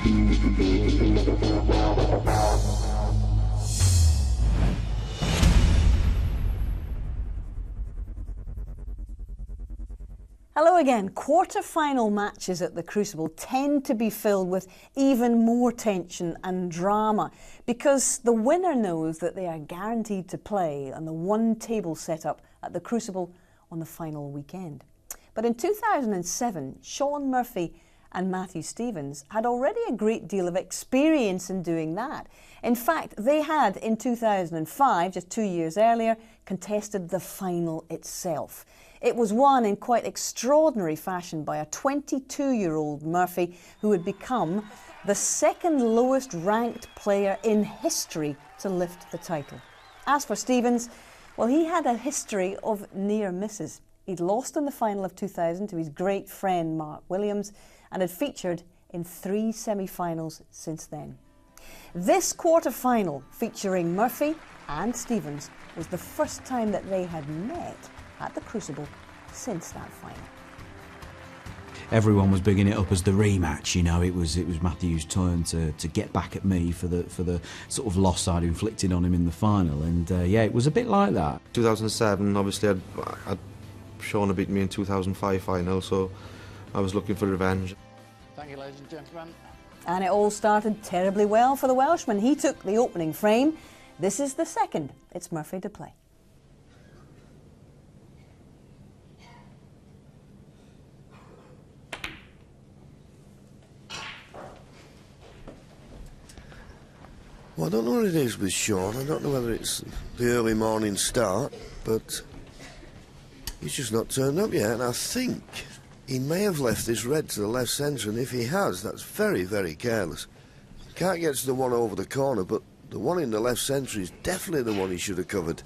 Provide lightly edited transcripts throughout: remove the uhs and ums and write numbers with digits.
Hello again. Quarter-final matches at the Crucible tend to be filled with even more tension and drama because the winner knows that they are guaranteed to play on the one table setup at the Crucible on the final weekend. But in 2007, Shaun Murphy and Matthew Stevens had already a great deal of experience in doing that. In fact, they had, in 2005, just 2 years earlier, contested the final itself. It was won in quite extraordinary fashion by a 22-year-old Murphy who had become the second lowest ranked player in history to lift the title. As for Stevens, well, he had a history of near misses. He'd lost in the final of 2000 to his great friend Mark Williams and had featured in 3 semi-finals since then. This quarter-final featuring Murphy and Stevens was the first time that they had met at the Crucible since that final. Everyone was bigging it up as the rematch. You know, it was Matthew's turn to get back at me for the sort of loss I'd inflicted on him in the final, and yeah, it was a bit like that. 2007, obviously, Shaun had beaten me in 2005 final, so I was looking for revenge. Thank you, ladies and gentlemen. And it all started terribly well for the Welshman. He took the opening frame. This is the second. It's Murphy to play. Well, I don't know what it is with Shaun. I don't know whether it's the early morning start, but he's just not turned up yet, and I think he may have left this red to the left centre, and if he has, that's very, very careless. Can't get to the one over the corner, but the one in the left centre is definitely the one he should have covered.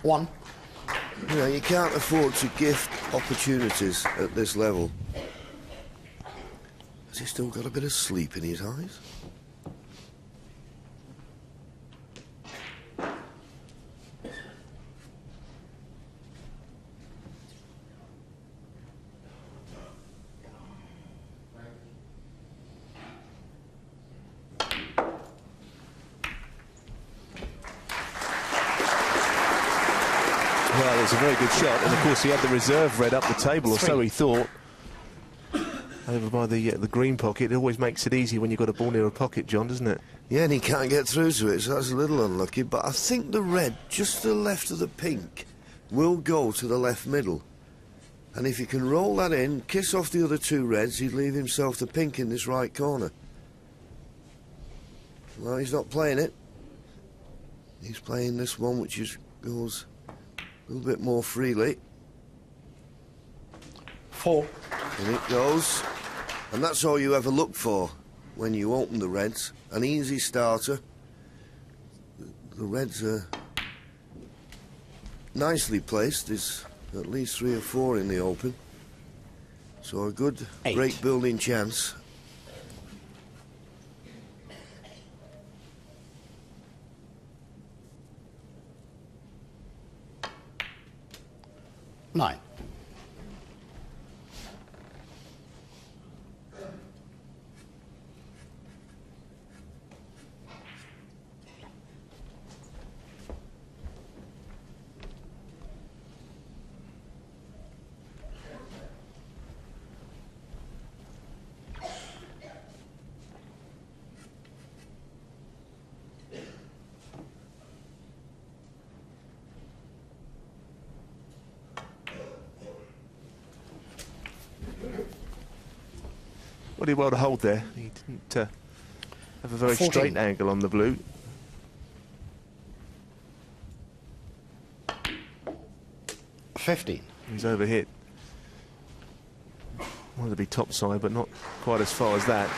One. You know, you can't afford to gift opportunities at this level. Has he still got a bit of sleep in his eyes? Well, it's a very good shot, and of course he had the reserve red up the table, or so he thought. Over by the green pocket. It always makes it easy when you've got a ball near a pocket, John, doesn't it? Yeah, and he can't get through to it, so that's a little unlucky, but I think the red, just to the left of the pink, will go to the left middle. And if he can roll that in, kiss off the other two reds, he'd leave himself the pink in this right corner. Well, he's not playing it. He's playing this one, which goes a little bit more freely. 4. And it goes. And that's all you ever look for when you open the reds. An easy starter. The reds are nicely placed. There's at least 3 or 4 in the open. So a good 8. break building chance. Nine. Well, he well to hold there. He didn't have a very 14. straight angle on the blue. $15. He's overhit. Wanted to be topside, but not quite as far as that.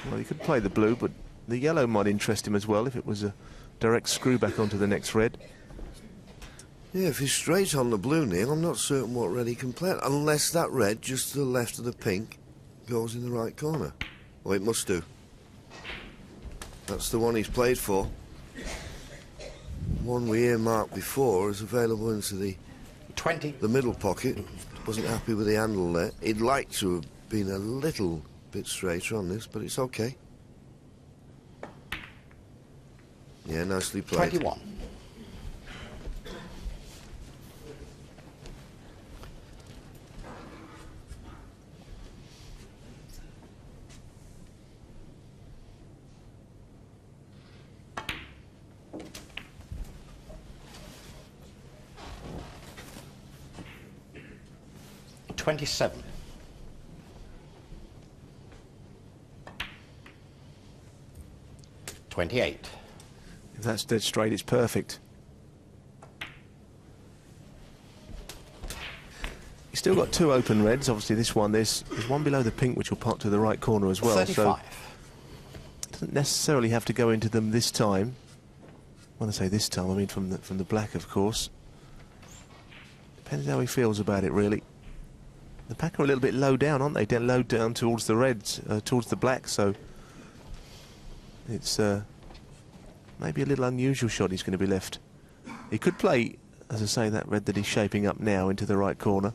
Well, he could play the blue, but the yellow might interest him as well if it was a direct screw back onto the next red. Yeah, if he's straight on the blue, Neil, I'm not certain what red he can play, unless that red, just to the left of the pink, goes in the right corner. Well, it must do. That's the one he's played for. one we earmarked before is available into the 20. the middle pocket. Wasn't happy with the handle there. He'd like to have been a little bit straighter on this, but it's okay. Yeah, nicely played. 21. $27. $28. If that's dead straight, it's perfect. You've still got 2 open reds. Obviously, this one, there's one below the pink which will pot to the right corner as well. 35. So it doesn't necessarily have to go into them this time. When I say this time, I mean from the black, of course. Depends how he feels about it, really. The pack are a little bit low down, aren't they? They're low down towards the reds, towards the black, so it's maybe a little unusual shot he's going to be left. He could play, as I say, that red that he's shaping up now into the right corner.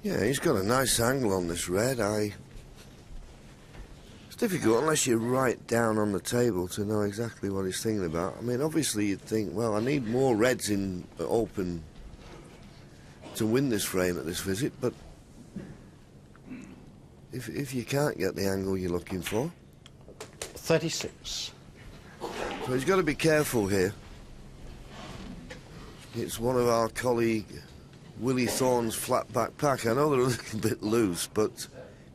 Yeah, he's got a nice angle on this red. It's difficult unless you're right down on the table to know exactly what he's thinking about. I mean, obviously you'd think, well, I need more reds in open to win this frame at this visit, but if you can't get the angle you're looking for... 36. So he's got to be careful here. It's one of our colleague Willie Thorne's flat back pack. I know they're a little bit loose, but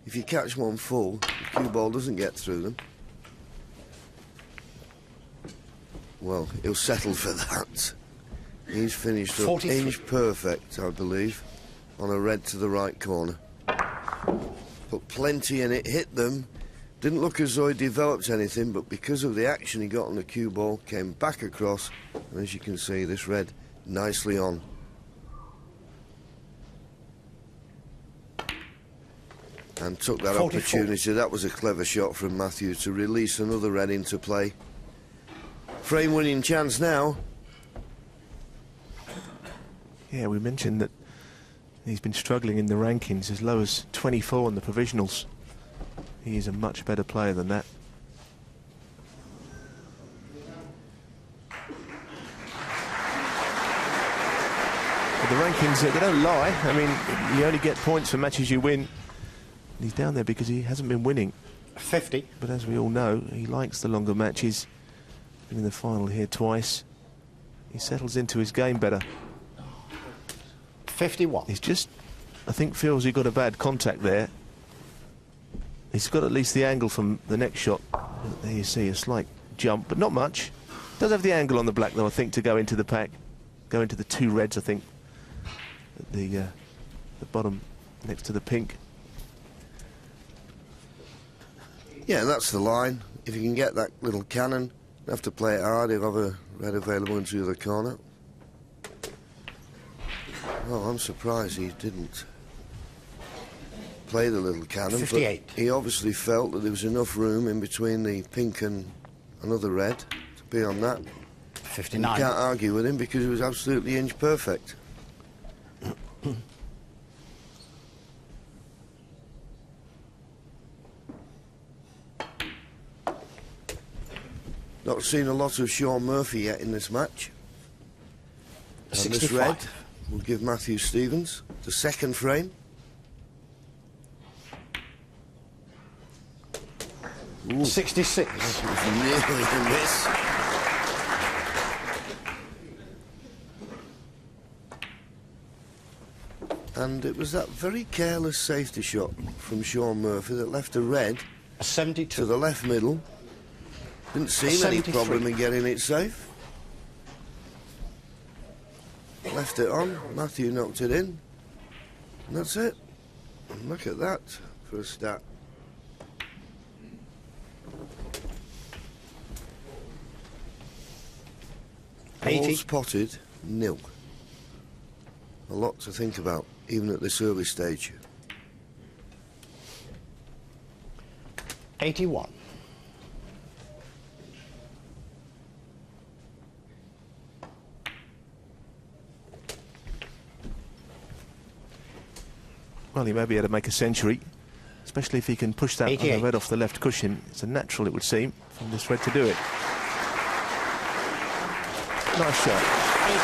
if you catch one full, the cue ball doesn't get through them. Well, he'll settle for that. He's finished up inch perfect, I believe, on a red to the right corner. Put plenty in it, hit them. Didn't look as though he developed anything, but because of the action he got on the cue ball, came back across, and as you can see, this red nicely on. And took that 44. opportunity. That was a clever shot from Matthew to release another red into play. Frame winning chance now. Yeah, we mentioned that he's been struggling in the rankings, as low as 24 in the provisionals. He is a much better player than that. But the rankings, they don't lie. I mean, you only get points for matches you win. He's down there because he hasn't been winning. 50. But as we all know, he likes the longer matches. Been in the final here twice. He settles into his game better. 51. He's just, I think, feels he got a bad contact there. He's got at least the angle from the next shot. There you see a slight jump, but not much. Does have the angle on the black, though, I think, to go into the pack. Go into the 2 reds, I think. At the bottom next to the pink. Yeah, that's the line. If you can get that little cannon, you have to play it hard. He'll have a red available into the other corner. Oh, I'm surprised he didn't play the little cannon. 58. But he obviously felt that there was enough room in between the pink and another red to be on that. 59. You can't argue with him because he was absolutely inch perfect. Not seen a lot of Shaun Murphy yet in this match. And 65. this red will give Matthew Stevens the second frame. Ooh, 66. that was nearly a miss. And it was that very careless safety shot from Shaun Murphy that left a red A 72. to the left middle. Didn't seem any 73. problem in getting it safe. Left it on, Matthew knocked it in. And that's it. And look at that for a stat. Balls potted, nil. A lot to think about, even at this early stage. 81. Well, he may be able to make a century, especially if he can push that on the 88. red off the left cushion. It's a natural, it would seem, from this red to do it. Nice shot.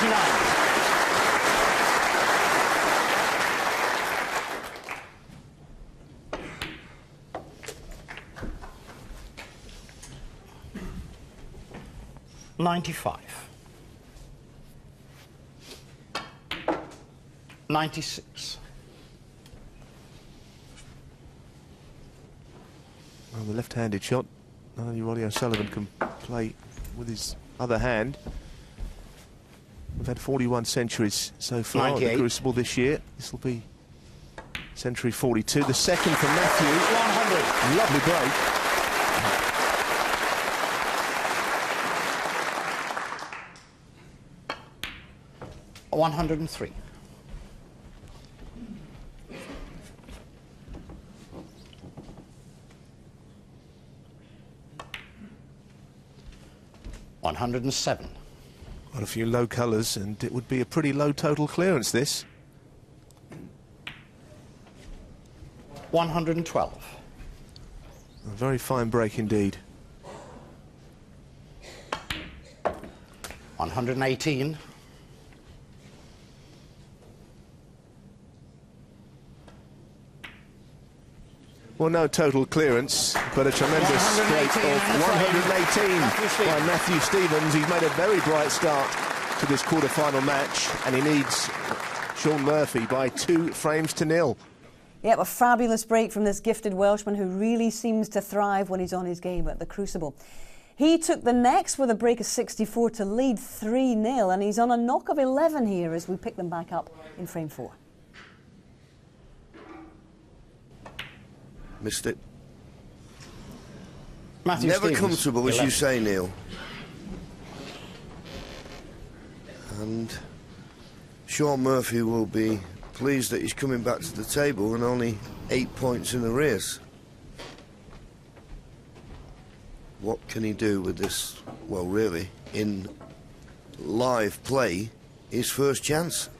89. $95. 96. Well, the left-handed shot, not only Ronnie O'Sullivan can play with his other hand. We've had 41 centuries so far at the 98. Crucible this year. This will be century 42. The second from Matthew. 100. Lovely break. $103. $107. Got a few low colours, and it would be a pretty low total clearance, this. 112. A very fine break indeed. 118. Well, no total clearance, but a tremendous break of 118 by Matthew Stevens. He's made a very bright start to this quarter-final match, and he needs Shaun Murphy by 2 frames to 0. Yep, a fabulous break from this gifted Welshman who really seems to thrive when he's on his game at the Crucible. He took the next with a break of 64 to lead 3-0, and he's on a knock of 11 here as we pick them back up in frame 4. Missed it. Matthew Never Stevens, comfortable, as 11. you say, Neil. And Shaun Murphy will be pleased that he's coming back to the table and only 8 points in the race. What can he do with this? Well, really, in live play, his first chance.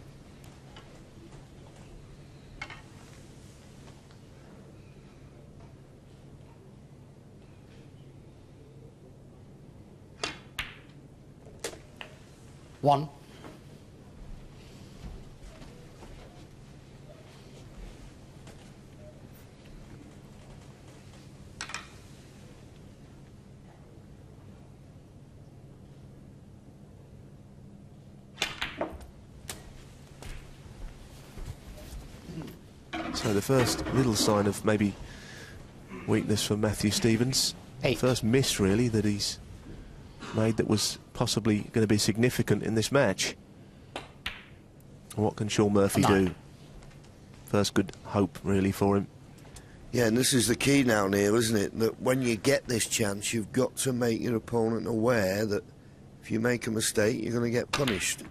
One. So the first little sign of maybe weakness for Matthew Stevens. 8. First miss, really, that he's made that was possibly going to be significant in this match. What can Shaun Murphy 9. do? First good hope, really, for him. Yeah, and this is the key now, Neil, isn't it? That when you get this chance, you've got to make your opponent aware that if you make a mistake, you're going to get punished.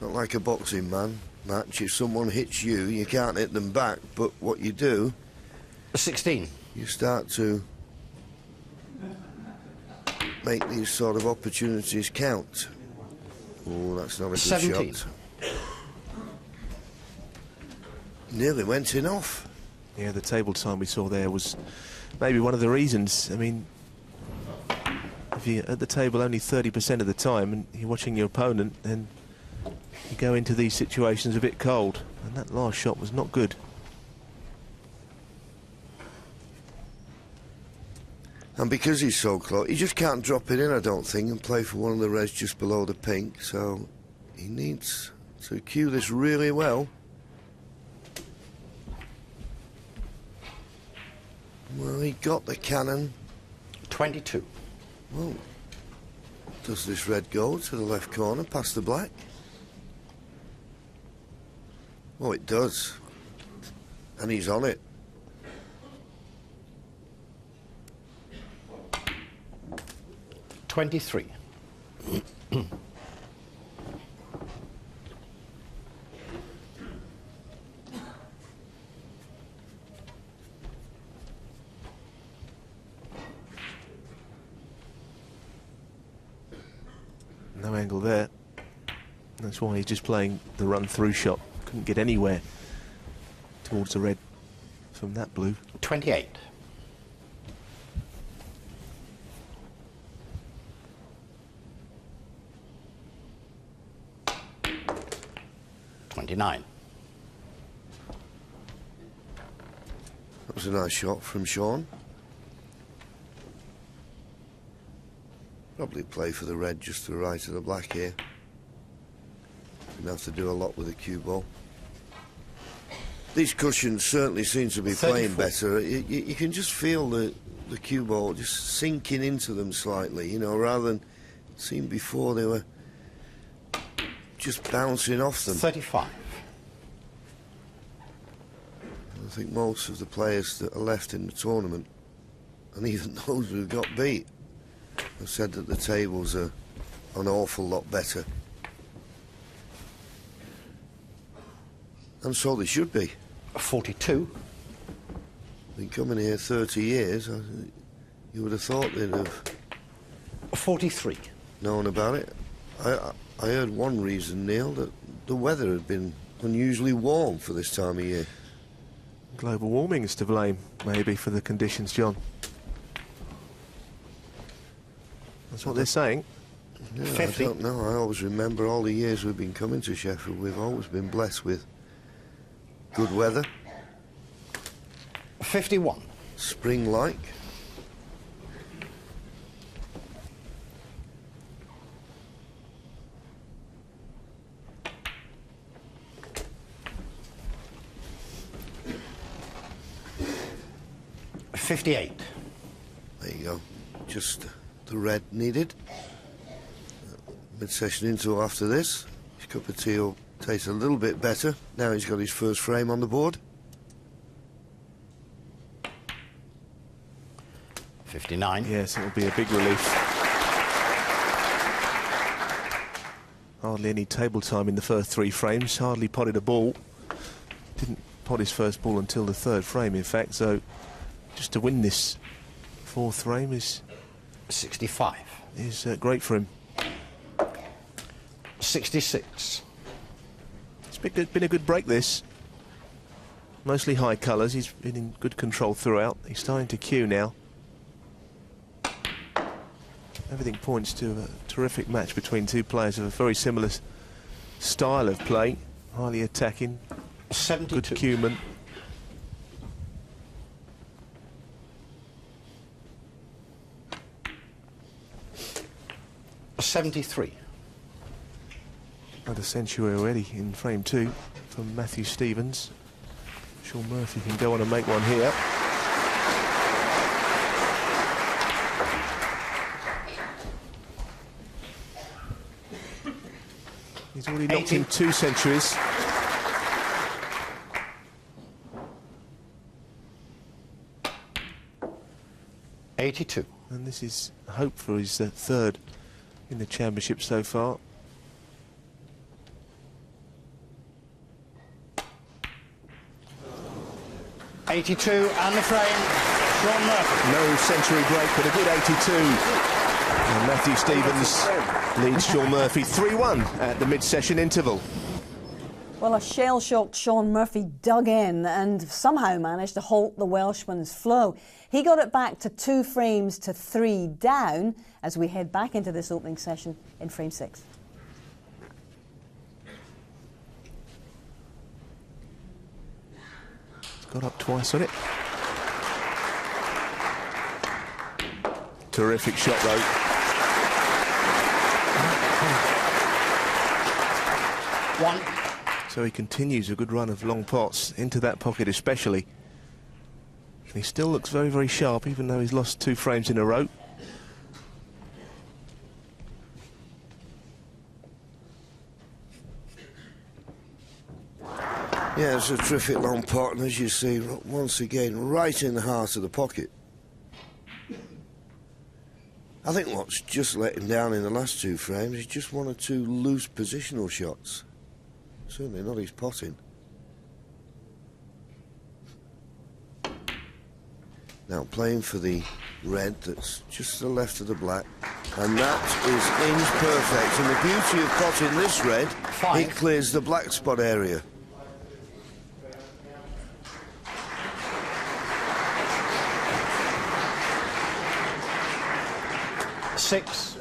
Not like a boxing match. If someone hits you, you can't hit them back. But what you do, 16. you start to make these sort of opportunities count. Oh, that's not a good 17. shot. Nearly went in off. Yeah, the table time we saw there was maybe one of the reasons. I mean, if you're at the table only 30% of the time and you're watching your opponent, then you go into these situations a bit cold. And that last shot was not good. And because he's so close, he just can't drop it in, I don't think, and play for one of the reds just below the pink. So he needs to cue this really well. Well, he got the cannon. 22. Well, does this red go to the left corner past the black? Oh, it does. And he's on it. $23. angle there. That's why he's just playing the run-through shot. Couldn't get anywhere towards the red from that blue. 28. $29. That was a nice shot from Shaun. Probably play for the red just to the right of the black here. Didn't have to do a lot with the cue ball. These cushions certainly seem to be 34. playing better. You can just feel the cue ball just sinking into them slightly, you know, rather than it seemed before they were just bouncing off them. 35. I think most of the players that are left in the tournament, and even those who got beat, have said that the tables are an awful lot better. And so they should be. 42. Been coming here 30 years, you would have thought they'd have 43. known about it. I heard one reason, Neil, that the weather had been unusually warm for this time of year. Global warming is to blame, maybe, for the conditions, John. That's what they're saying. Yeah, 50. I don't know. I always remember all the years we've been coming to Sheffield, we've always been blessed with good weather. 51. Spring-like. $58. There you go. Just the red needed. Mid-session interval after this. His cup of tea will taste a little bit better. Now he's got his first frame on the board. 59. Yes, it'll be a big relief. Hardly any table time in the first 3 frames. Hardly potted a ball. Didn't pot his first ball until the 3rd frame, in fact. So just to win this 4th frame is 65. Great for him. 66. It's been a good break, this. Mostly high colours. He's been in good control throughout. He's starting to cue now. Everything points to a terrific match between two players of a very similar style of play. Highly attacking. 72. Good cueman. $73. Had a century already in frame 2 from Matthew Stevens. Shaun Murphy can go on and make one here. He's already knocked in 2 centuries. $82. And this is hope for his 3rd in the championship so far. $82 and the frame. Shaun Murphy. No century break, but a good 82. And Matthew Stevens leads Shaun Murphy 3-1 at the mid-session interval. Well, a shell-shocked Shaun Murphy dug in and somehow managed to halt the Welshman's flow. He got it back to 2 frames to 3 down as we head back into this opening session in frame 6. He's got up twice on it. Terrific shot, though. One. So he continues a good run of long pots into that pocket especially. And he still looks very, very sharp, even though he's lost 2 frames in a row. Yeah, it's a terrific long pot, and as you see, once again, right in the heart of the pocket. I think what's just let him down in the last 2 frames is just 1 or 2 loose positional shots. Certainly not his potting. Now playing for the red that's just to the left of the black. And that is inch perfect. And the beauty of potting this red, it clears the black spot area. Six.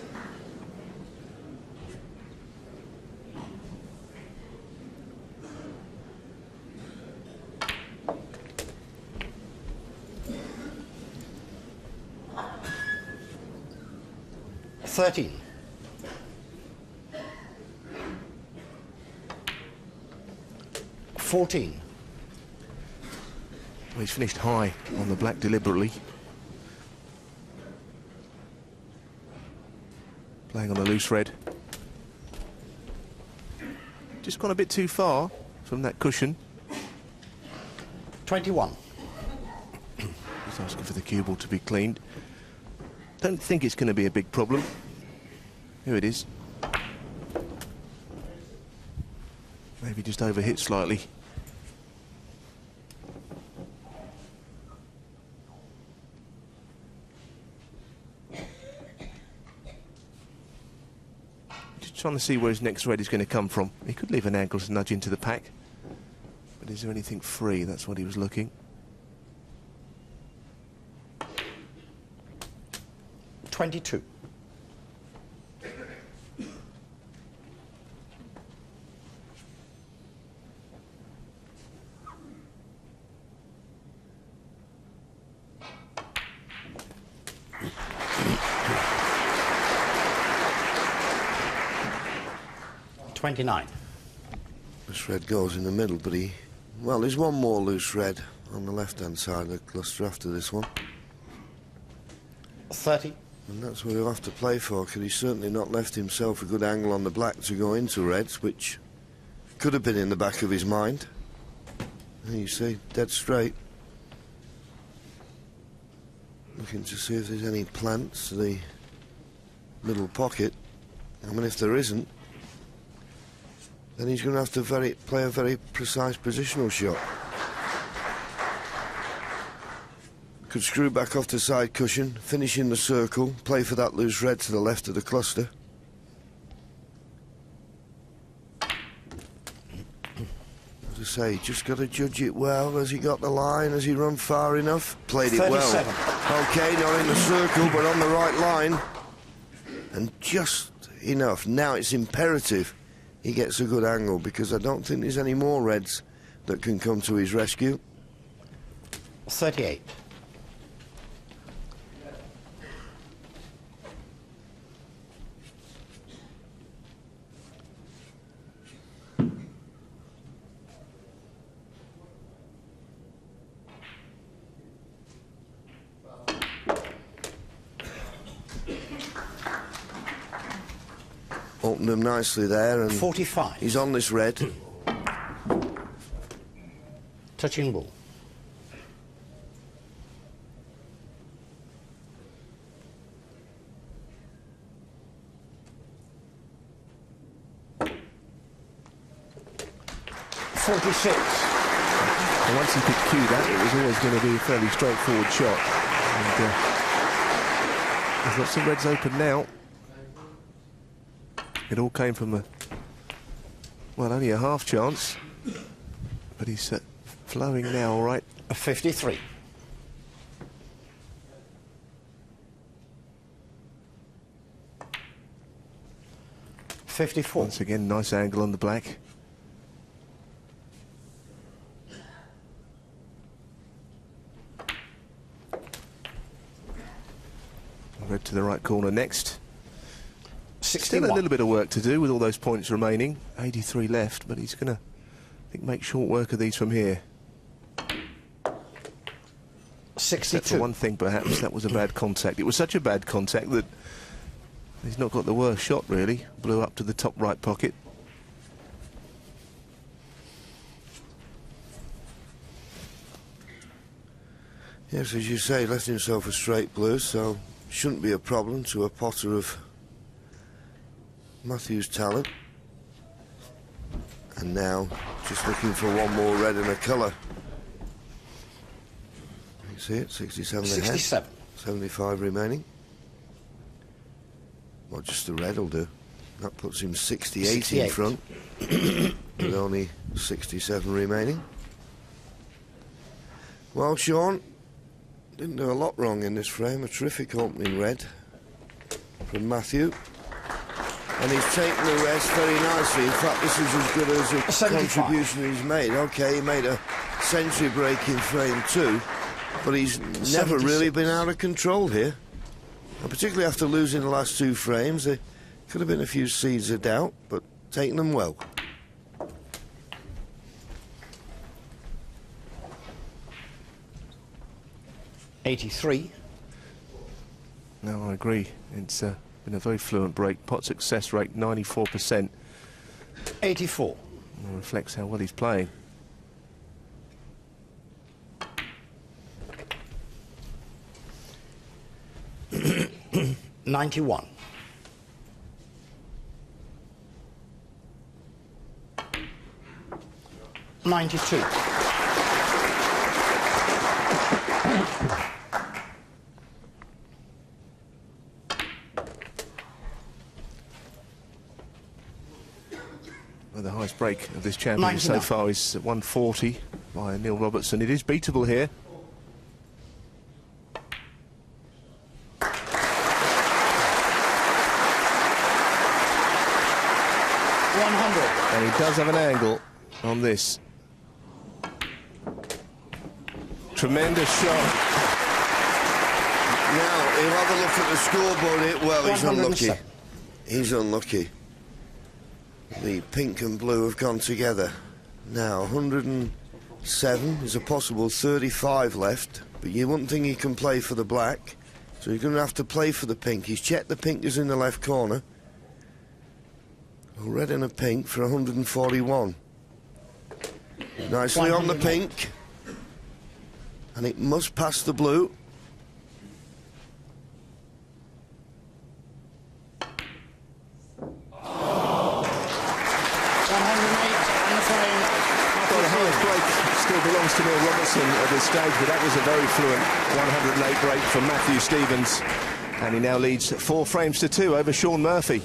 $13. $14. Well, he's finished high on the black deliberately. Playing on the loose red. Just gone a bit too far from that cushion. 21. He's asking for the cue ball to be cleaned. Don't think it's going to be a big problem. Here it is. Maybe just overhit slightly. Just trying to see where his next red is going to come from. He could leave an angle to nudge into the pack. But is there anything free? That's what he was looking. 22. $29. This red goes in the middle, but well, there's one more loose red on the left-hand side of the cluster after this one. 30. And that's what he'll have to play for, because he's certainly not left himself a good angle on the black to go into reds, which could have been in the back of his mind. And you see, dead straight. Looking to see if there's any plants to the middle pocket. I mean, if there isn't, then he's going to have to play a very precise positional shot. Could screw back off the side cushion, finish in the circle, play for that loose red to the left of the cluster. As I say, just got to judge it well. Has he got the line? Has he run far enough? Played it 37. well. OK, not in the circle, but on the right line. And just enough. Now it's imperative he gets a good angle, because I don't think there's any more reds that can come to his rescue. 38. Opened them nicely there, and 45. he's on this red. Touching ball. $46. And once he could cue that, it was always going to be a fairly straightforward shot. And, there's lots of reds open now. It all came from well, only a half chance. But he's flowing now, all right. 53. $54. Once again, nice angle on the black. Red to the right corner next. 61. Still a little bit of work to do with all those points remaining. 83 left, but he's going to, I think, make short work of these from here. 62. Except for one thing, perhaps, that was a bad contact. It was such a bad contact that he's not got the worst shot, really. Blew up to the top right pocket. Yes, as you say, left himself a straight blue, so shouldn't be a problem to a potter of Matthew's talent. And now, just looking for one more red and a colour. You see it, 67 ahead. 67. 75 remaining. Well, just the red will do. That puts him 68 in 68. front, with only 67 remaining. Well, Shaun didn't do a lot wrong in this frame. A terrific opening red from Matthew. And he's taken the rest very nicely. In fact, this is as good as a 75. contribution he's made. OK, he made a century-breaking frame too, but he's never really been out of control here. And particularly after losing the last two frames, there could have been a few seeds of doubt, but taking them well. '83. No, I agree. It's been a very fluent break. Pot success rate 94%. '84. It reflects how well he's playing. '91. '92. Well, the highest break of this champion so far is 140 by Neil Robertson. It is beatable here. 100. And he does have an angle on this. Tremendous shot. Now, he'll have a look at the scoreboard here. Well, he's unlucky. 107. He's unlucky. The pink and blue have gone together. Now, 107 is a possible 35 left, but you wouldn't think he can play for the black, so he's going to have to play for the pink. He's checked the pink is in the left corner. A red and a pink for 141. Nicely on the pink. And it must pass the blue. Well, the highest break still belongs to Neil Robertson at this stage, but that was a very fluent 108 break from Matthew Stevens. And he now leads 4 frames to 2 over Shaun Murphy.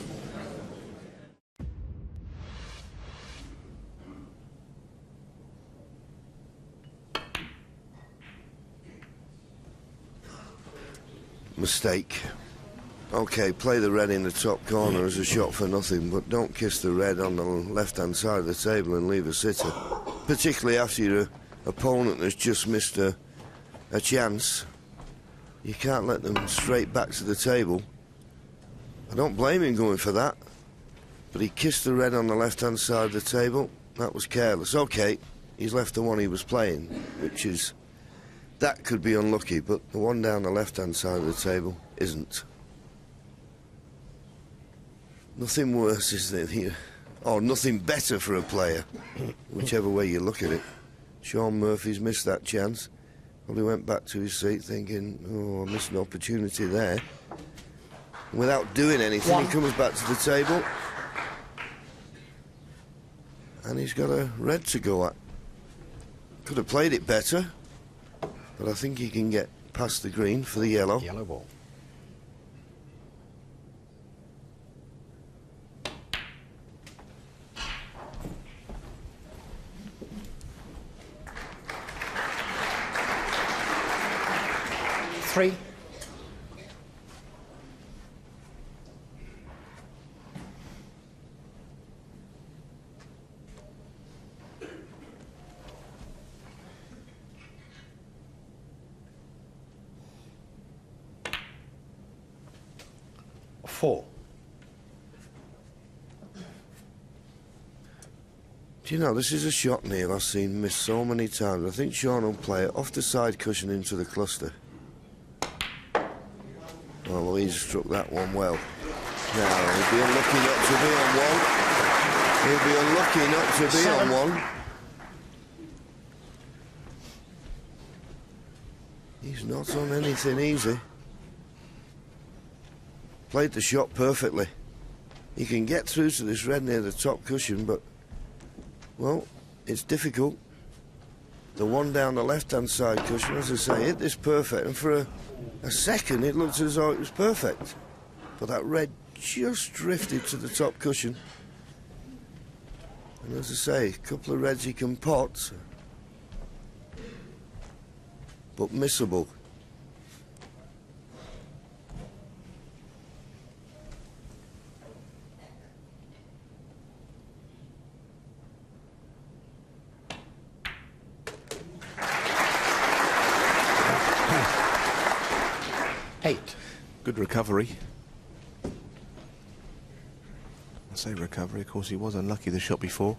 Mistake. OK, play the red in the top corner as a shot for nothing, but don't kiss the red on the left-hand side of the table and leave a sitter. Particularly after your opponent has just missed a chance. You can't let them straight back to the table. I don't blame him going for that, but he kissed the red on the left-hand side of the table. That was careless. OK, he's left the one he was playing, which is... that could be unlucky, but the one down the left-hand side of the table isn't. Nothing worse, is there, here? Or nothing better for a player, whichever way you look at it. Shaun Murphy's missed that chance. Probably went back to his seat thinking, oh, I missed an opportunity there. And without doing anything, he comes back to the table. And he's got a red to go at. Could have played it better, but I think he can get past the green for the yellow. Yellow ball. Three. Four. Do you know, this is a shot, Neil, I've seen missed so many times. I think Shaun will play it off the side cushion into the cluster. Well, Louise struck that one well. Now, he'll be unlucky not to be on one. He'll be unlucky not to be on one. He's not on anything easy. Played the shot perfectly. He can get through to this red near the top cushion, but, well, it's difficult. The one down the left-hand side cushion, as I say, hit this perfect, and for a second it looked as though it was perfect. But that red just drifted to the top cushion. And as I say, a couple of reds he can pot, but missable. Good recovery. I say recovery, of course he was unlucky the shot before.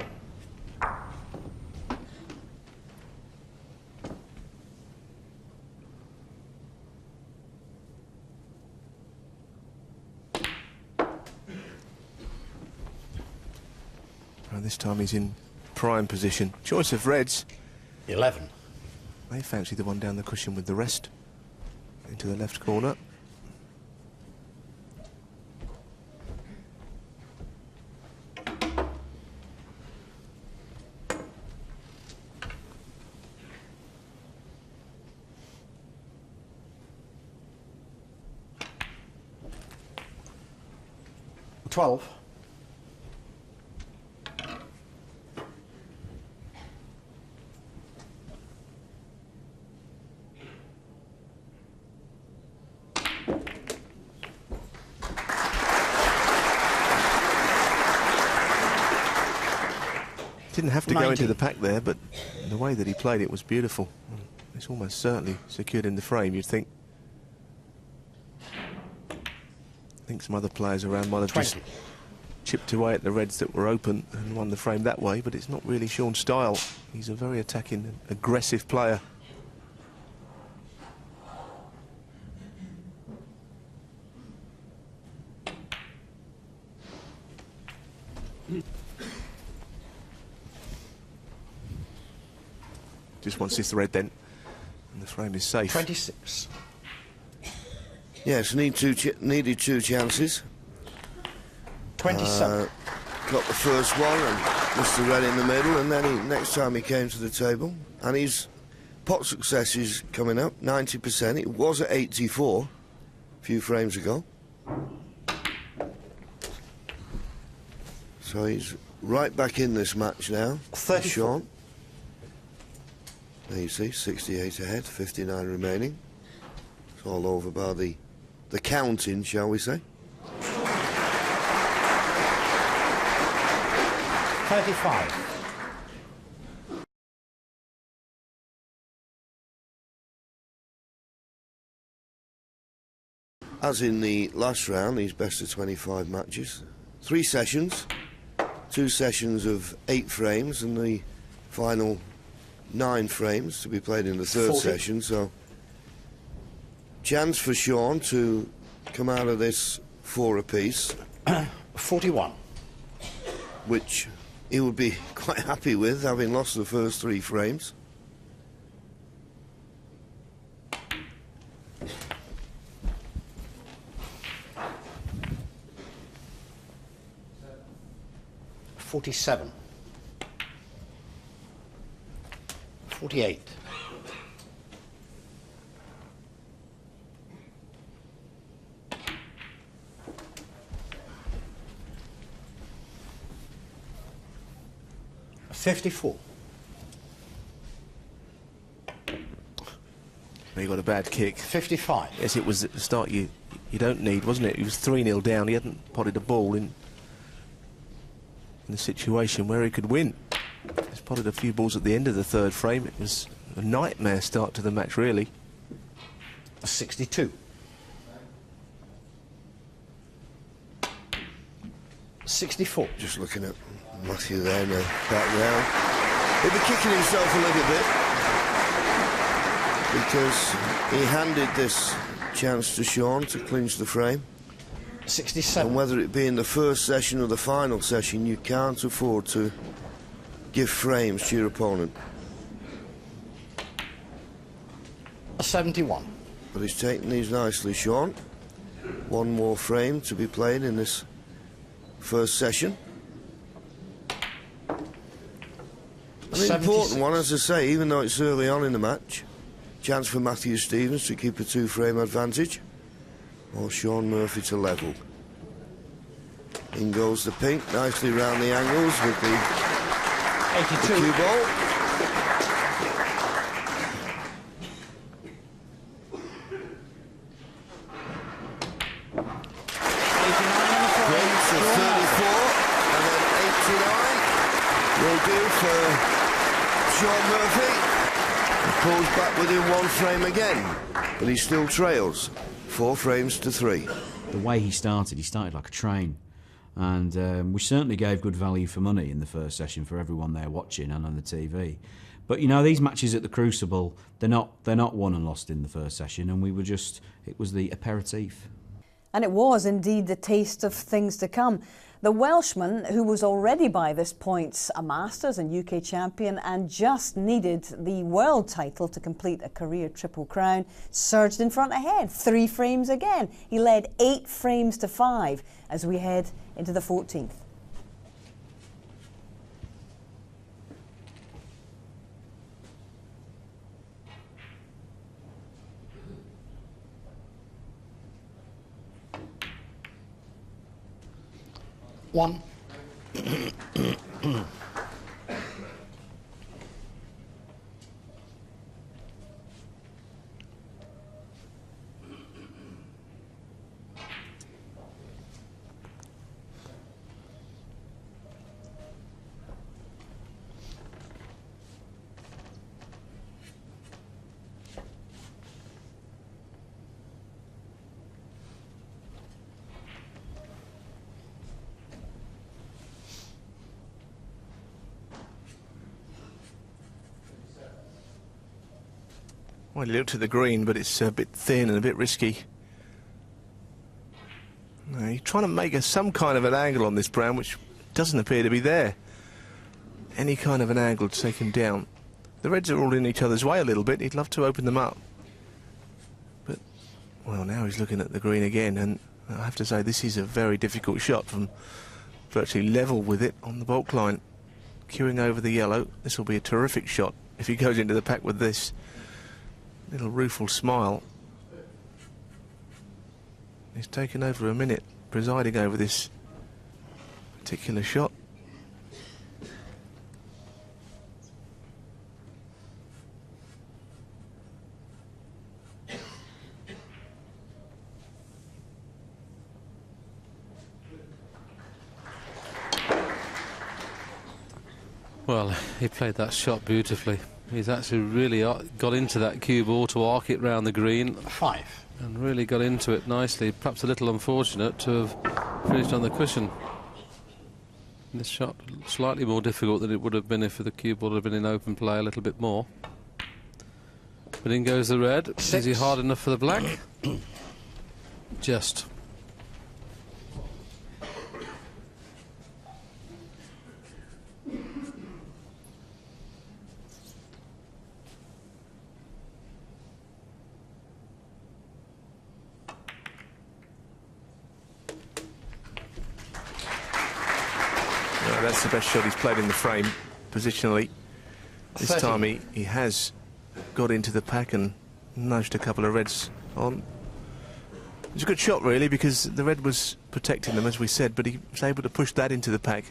And this time he's in prime position. Choice of reds. 11. They fancy the one down the cushion with the rest. Into the left corner. $12. Didn't have to go into the pack there, but the way that he played it was beautiful. It's almost certainly secured in the frame, you'd think. I think some other players around might have 20. just chipped away at the reds that were open and won the frame that way, but it's not really Shaun's style. He's a very attacking, aggressive player. Just wants this red then, and the frame is safe. 26. Yes, needed two chances. 27. Got the first one and missed the red in the middle, and then next time he came to the table, and his pot success is coming up, 90%. It was at 84 a few frames ago. So he's right back in this match now. 34. Shaun. There you see, 68 ahead, 59 remaining. It's all over by the counting, shall we say. 35. As in the last round, these best of 25 matches, 3 sessions, 2 sessions of 8 frames, and the final 9 frames to be played in the third 40. session. So, chance for Shaun to come out of this 4 apiece, 41. which he would be quite happy with, having lost the first 3 frames. $47. 48. $54. He got a bad kick. 55. Yes, it was at the start you don't need, wasn't it? He was 3-0 down. He hadn't potted a ball in the situation where he could win. He's potted a few balls at the end of the third frame. It was a nightmare start to the match, really. 62. 64. Just looking at Matthew there now, back round. He'll be kicking himself a little bit because he handed this chance to Shaun to clinch the frame. 67. And whether it be in the first session or the final session, you can't afford to give frames to your opponent. 71. But he's taken these nicely, Shaun. One more frame to be played in this first session. And an important one, as I say, even though it's early on in the match. Chance for Matthew Stevens to keep a 2-frame advantage, or Shaun Murphy to level. In goes the pink, nicely round the angles with the 82. cue ball. Great for 34, and then 89 will do for Shaun Murphy. He pulls back within 1 frame again, but he still trails 4 frames to 3. The way he started like a train. And we certainly gave good value for money in the first session for everyone there watching and on the TV. But you know, these matches at the Crucible, they're not won and lost in the first session, and it was the aperitif. And it was indeed the taste of things to come. The Welshman, who was already by this point a Masters and UK champion and just needed the world title to complete a career Triple Crown, surged in front ahead, 3 frames again. He led 8 frames to 5 as we head into the 14th. One. Well, he looked at the green, but it's a bit thin and a bit risky. No, he's trying to make some kind of an angle on this brown, which doesn't appear to be there. Any kind of an angle to take him down. The reds are all in each other's way a little bit. He'd love to open them up. But, well, now he's looking at the green again, and I have to say this is a very difficult shot from virtually level with it on the bulk line. Queuing over the yellow. This will be a terrific shot if he goes into the pack with this. Little rueful smile. He's taken over a minute presiding over this particular shot. Well, he played that shot beautifully. He's actually really got into that cue ball to arc it round the green. 5. And really got into it nicely. Perhaps a little unfortunate to have finished on the cushion. This shot slightly more difficult than it would have been if the cue ball had been in open play a little bit more. But in goes the red. 6. Is he hard enough for the black? Just. That's the best shot he's played in the frame, positionally. This 30. time he has got into the pack and nudged a couple of reds on. It was a good shot, really, because the red was protecting them, as we said, but he was able to push that into the pack.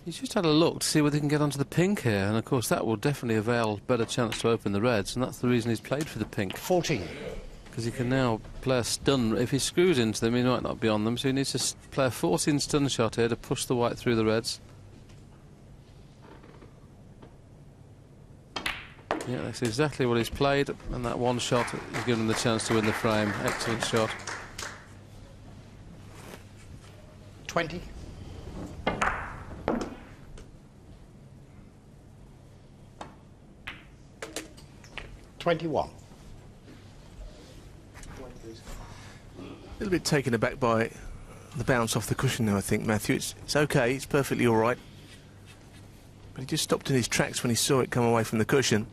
He's just had a look to see whether he can get onto the pink here, and of course that will definitely avail better chance to open the reds, and that's the reason he's played for the pink. 14. Because he can now play a stun. If he screws into them, he might not be on them, so he needs to play a 14 stun shot here to push the white through the reds. Yeah, that's exactly what he's played, and that one shot has given him the chance to win the frame. Excellent shot. 20. 21. A little bit taken aback by the bounce off the cushion now, I think, Matthew. It's okay, it's perfectly all right. But he just stopped in his tracks when he saw it come away from the cushion.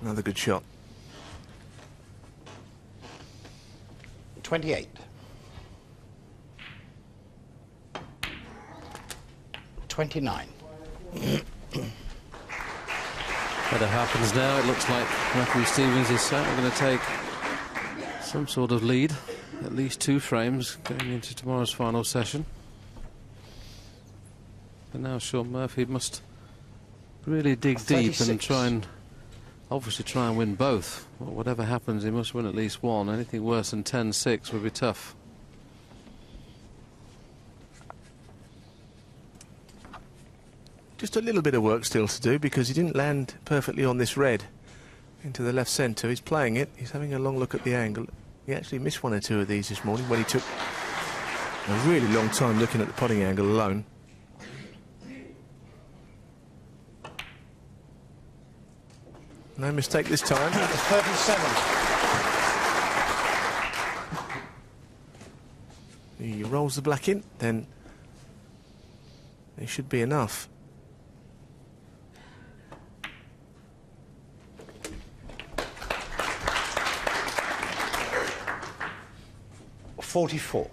Another another good shot. 28. 29. Whatever happens now, it looks like Matthew Stevens is certainly going to take some sort of lead, at least 2 frames going into tomorrow's final session. But now Shaun Murphy must really dig 36. deep and try and win both. Well, whatever happens, he must win at least one. Anything worse than 10-6 would be tough. Just a little bit of work still to do because he didn't land perfectly on this red into the left centre. He's playing it. He's having a long look at the angle. He actually missed 1 or 2 of these this morning when he took a really long time looking at the putting angle alone. No mistake this time. 37. He rolls the black in, then it should be enough. 44.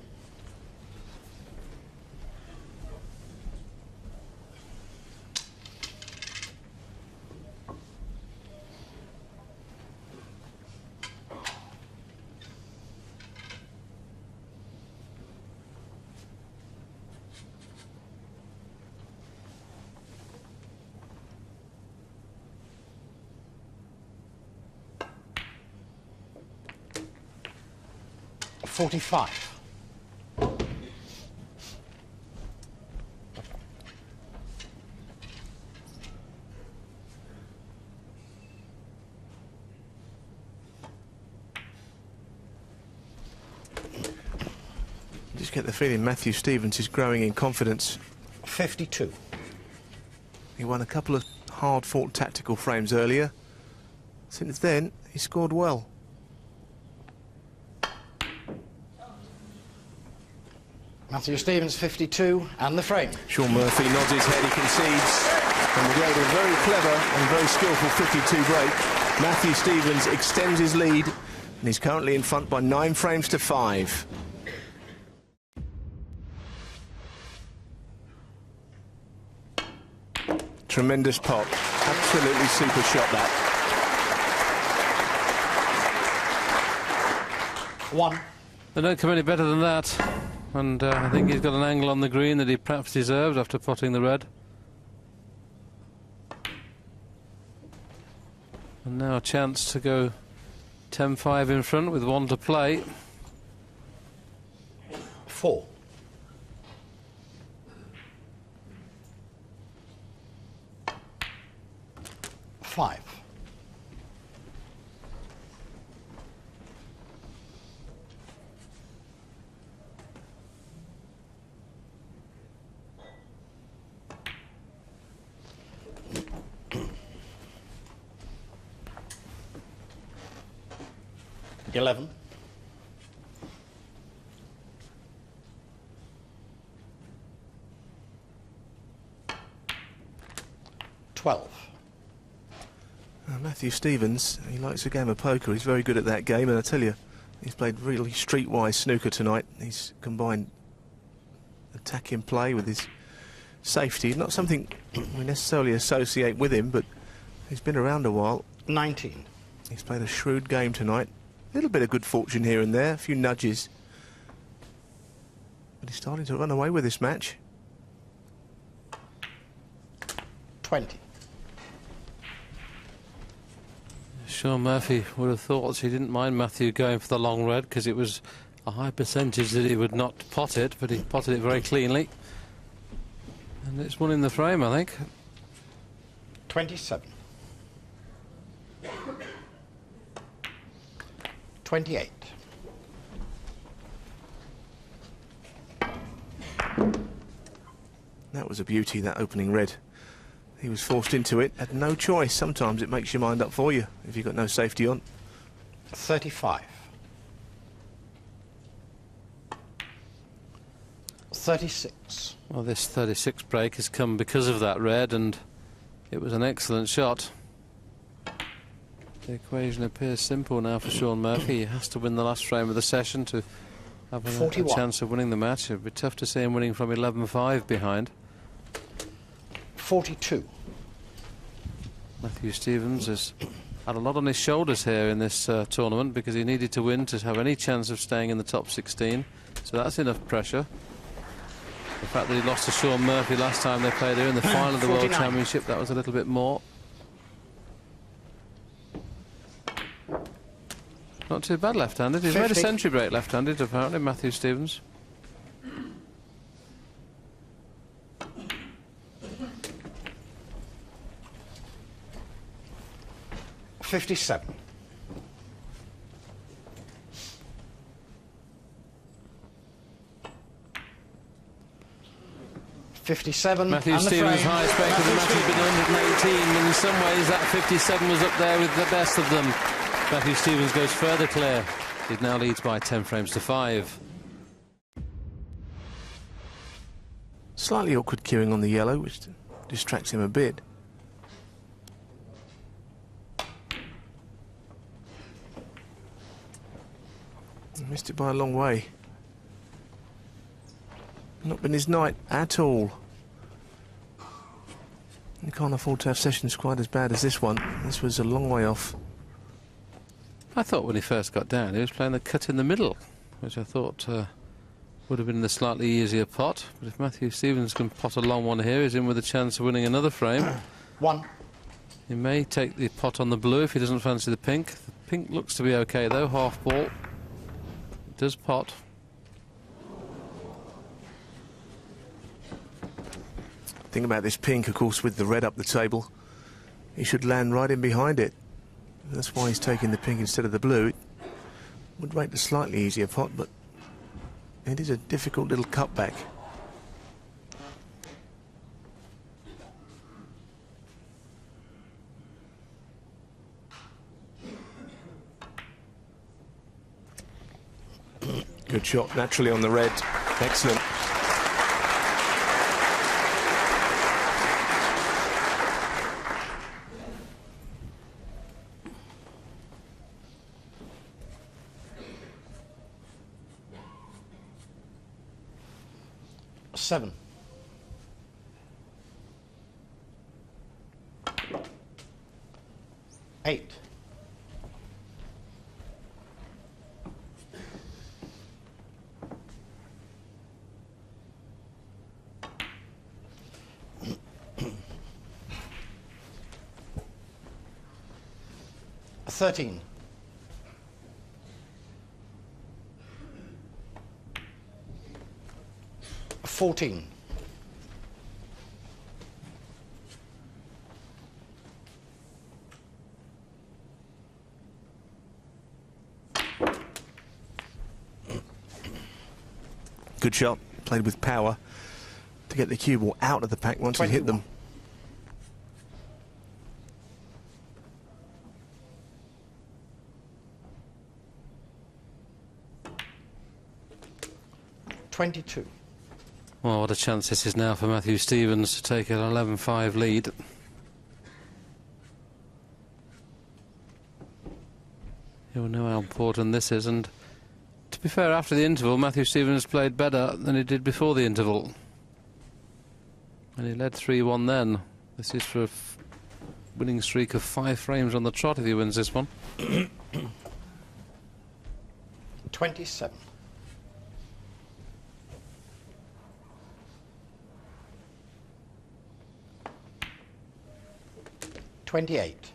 Just get the feeling Matthew Stevens is growing in confidence. 52. He won a couple of hard-fought tactical frames earlier. Since then, he scored well. Matthew Stevens 52 and the frame. Shaun Murphy nods his head, he concedes. And with a very clever and very skillful 52 break, Matthew Stevens extends his lead and he's currently in front by 9 frames to 5. Tremendous pop. Absolutely super shot that. 1. They don't come any better than that. And I think he's got an angle on the green that he perhaps deserved after potting the red. And now a chance to go 10-5 in front with 1 to play. 4. 5. 11. 12. Matthew Stevens, he likes a game of poker. He's very good at that game, and I tell you, he's played really streetwise snooker tonight. He's combined attacking play with his safety. Not something we necessarily associate with him, but he's been around a while. 19. He's played a shrewd game tonight. A little bit of good fortune here and there, a few nudges. But he's starting to run away with this match. 20. Shaun Murphy would have thought he didn't mind Matthew going for the long red because it was a high percentage that he would not pot it, but he potted it very cleanly. And it's one in the frame, I think. 27. 28. That was a beauty, that opening red. He was forced into it, had no choice. Sometimes it makes your mind up for you if you've got no safety on. 35. 36. Well, this 36 break has come because of that red, and it was an excellent shot. The equation appears simple now for Shaun Murphy. He has to win the last frame of the session to have a chance of winning the match. It would be tough to see him winning from 11-5 behind. 42. Matthew Stevens has had a lot on his shoulders here in this tournament because he needed to win to have any chance of staying in the top 16. So that's enough pressure. The fact that he lost to Shaun Murphy last time they played here in the final of the World Championship, that was a little bit more. Not too bad left-handed. He's made a century break left-handed, apparently, Matthew Stevens. $57. Matthew Stevens' highest rate of the match has been 118, and in some ways that 57 was up there with the best of them. Matthew Stevens goes further clear. He now leads by 10 frames to 5. Slightly awkward queuing on the yellow, which distracts him a bit. Missed it by a long way. Not been his night at all. You can't afford to have sessions quite as bad as this one. This was a long way off. I thought when he first got down he was playing the cut in the middle, which I thought would have been the slightly easier pot. But if Matthew Stevens can pot a long one here, he's in with a chance of winning another frame. One. He may take the pot on the blue if he doesn't fancy the pink. The pink looks to be okay though, half ball. It does pot. Thing about this pink, of course, with the red up the table, he should land right in behind it. That's why he's taking the pink instead of the blue. It would make the slightly easier pot, but it is a difficult little cutback. Good shot, naturally on the red. Excellent. Seven. Eight. A 13. 14. Good shot, played with power to get the cue ball out of the pack once he hit them. 22. Well, what a chance this is now for Matthew Stevens to take an 11-5 lead. He'll know how important this is, and to be fair, after the interval, Matthew Stevens played better than he did before the interval. And he led 3-1 then. This is for a winning streak of 5 frames on the trot if he wins this one. 27. 28.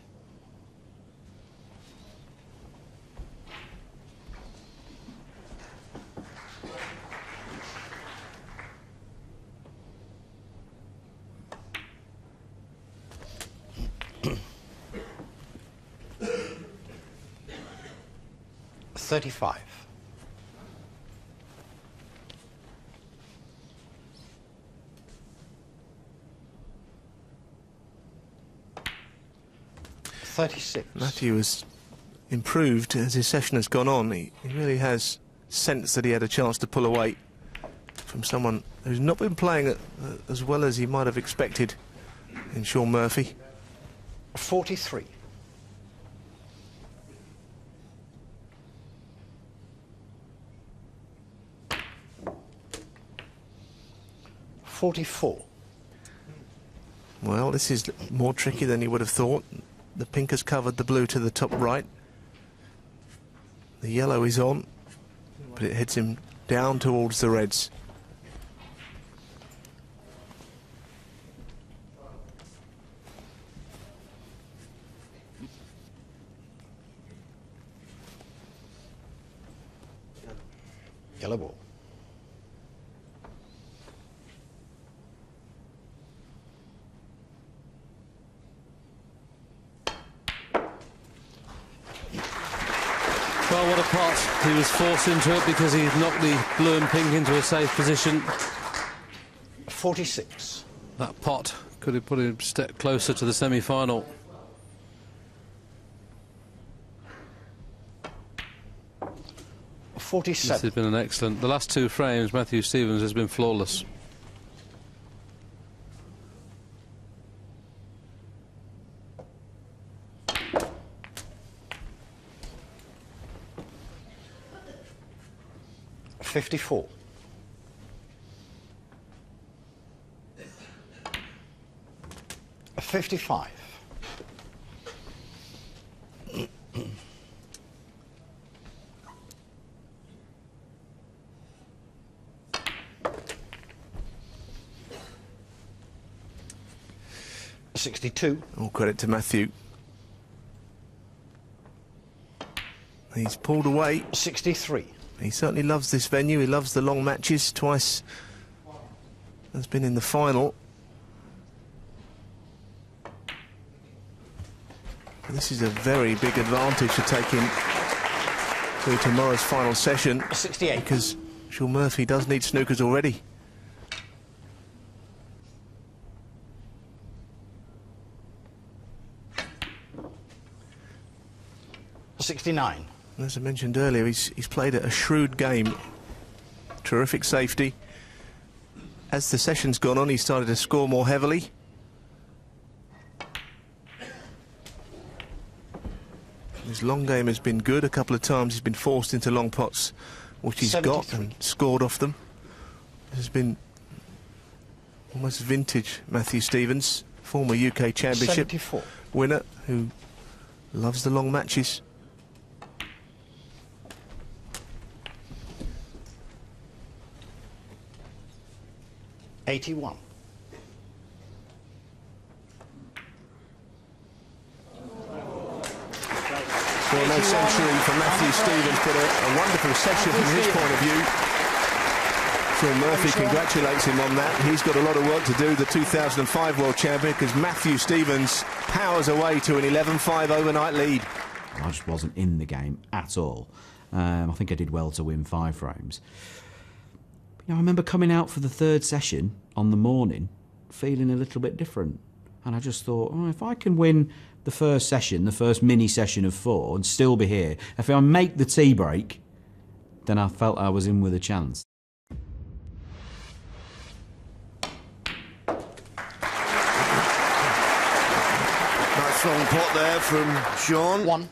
35. 36. Matthew has improved as his session has gone on. He really has sensed that he had a chance to pull away from someone who's not been playing as well as he might have expected in Shaun Murphy. 43. 44. Well, this is more tricky than you would have thought. The pink has covered the blue to the top right. The yellow is on, but it heads him down towards the reds. Yellow ball. Well, what a pot. He was forced into it because he knocked the blue and pink into a safe position. 46. That pot could have put him a step closer to the semi-final. This 47. has been an excellent... The last two frames, Matthew Stevens has been flawless. $54. $55. $62. All credit to Matthew. He's pulled away. 63. He certainly loves this venue. He loves the long matches. Twice has been in the final. And this is a very big advantage to take him through tomorrow's final session. 68. Because Shaun Murphy does need snookers already. $69. As I mentioned earlier, he's played a shrewd game. Terrific safety. As the session's gone on, he started to score more heavily. His long game has been good. A couple of times he's been forced into long pots, which he's 73. got and scored off them. This has been almost vintage Matthew Stevens, former UK Championship 74. winner, who loves the long matches. $81. Well, no century for Matthew Stevens, but a wonderful session from his point of view. Shaun Murphy congratulates him on that. He's got a lot of work to do, the 2005 World Champion, because Matthew Stevens powers away to an 11-5 overnight lead. I just wasn't in the game at all. I think I did well to win 5 frames. You know, I remember coming out for the third session on the morning feeling a little bit different. And I just thought, oh, if I can win the first session, the first mini session of 4, and still be here, if I make the tea break, then I felt I was in with a chance. Nice long pot there from Shaun. 1.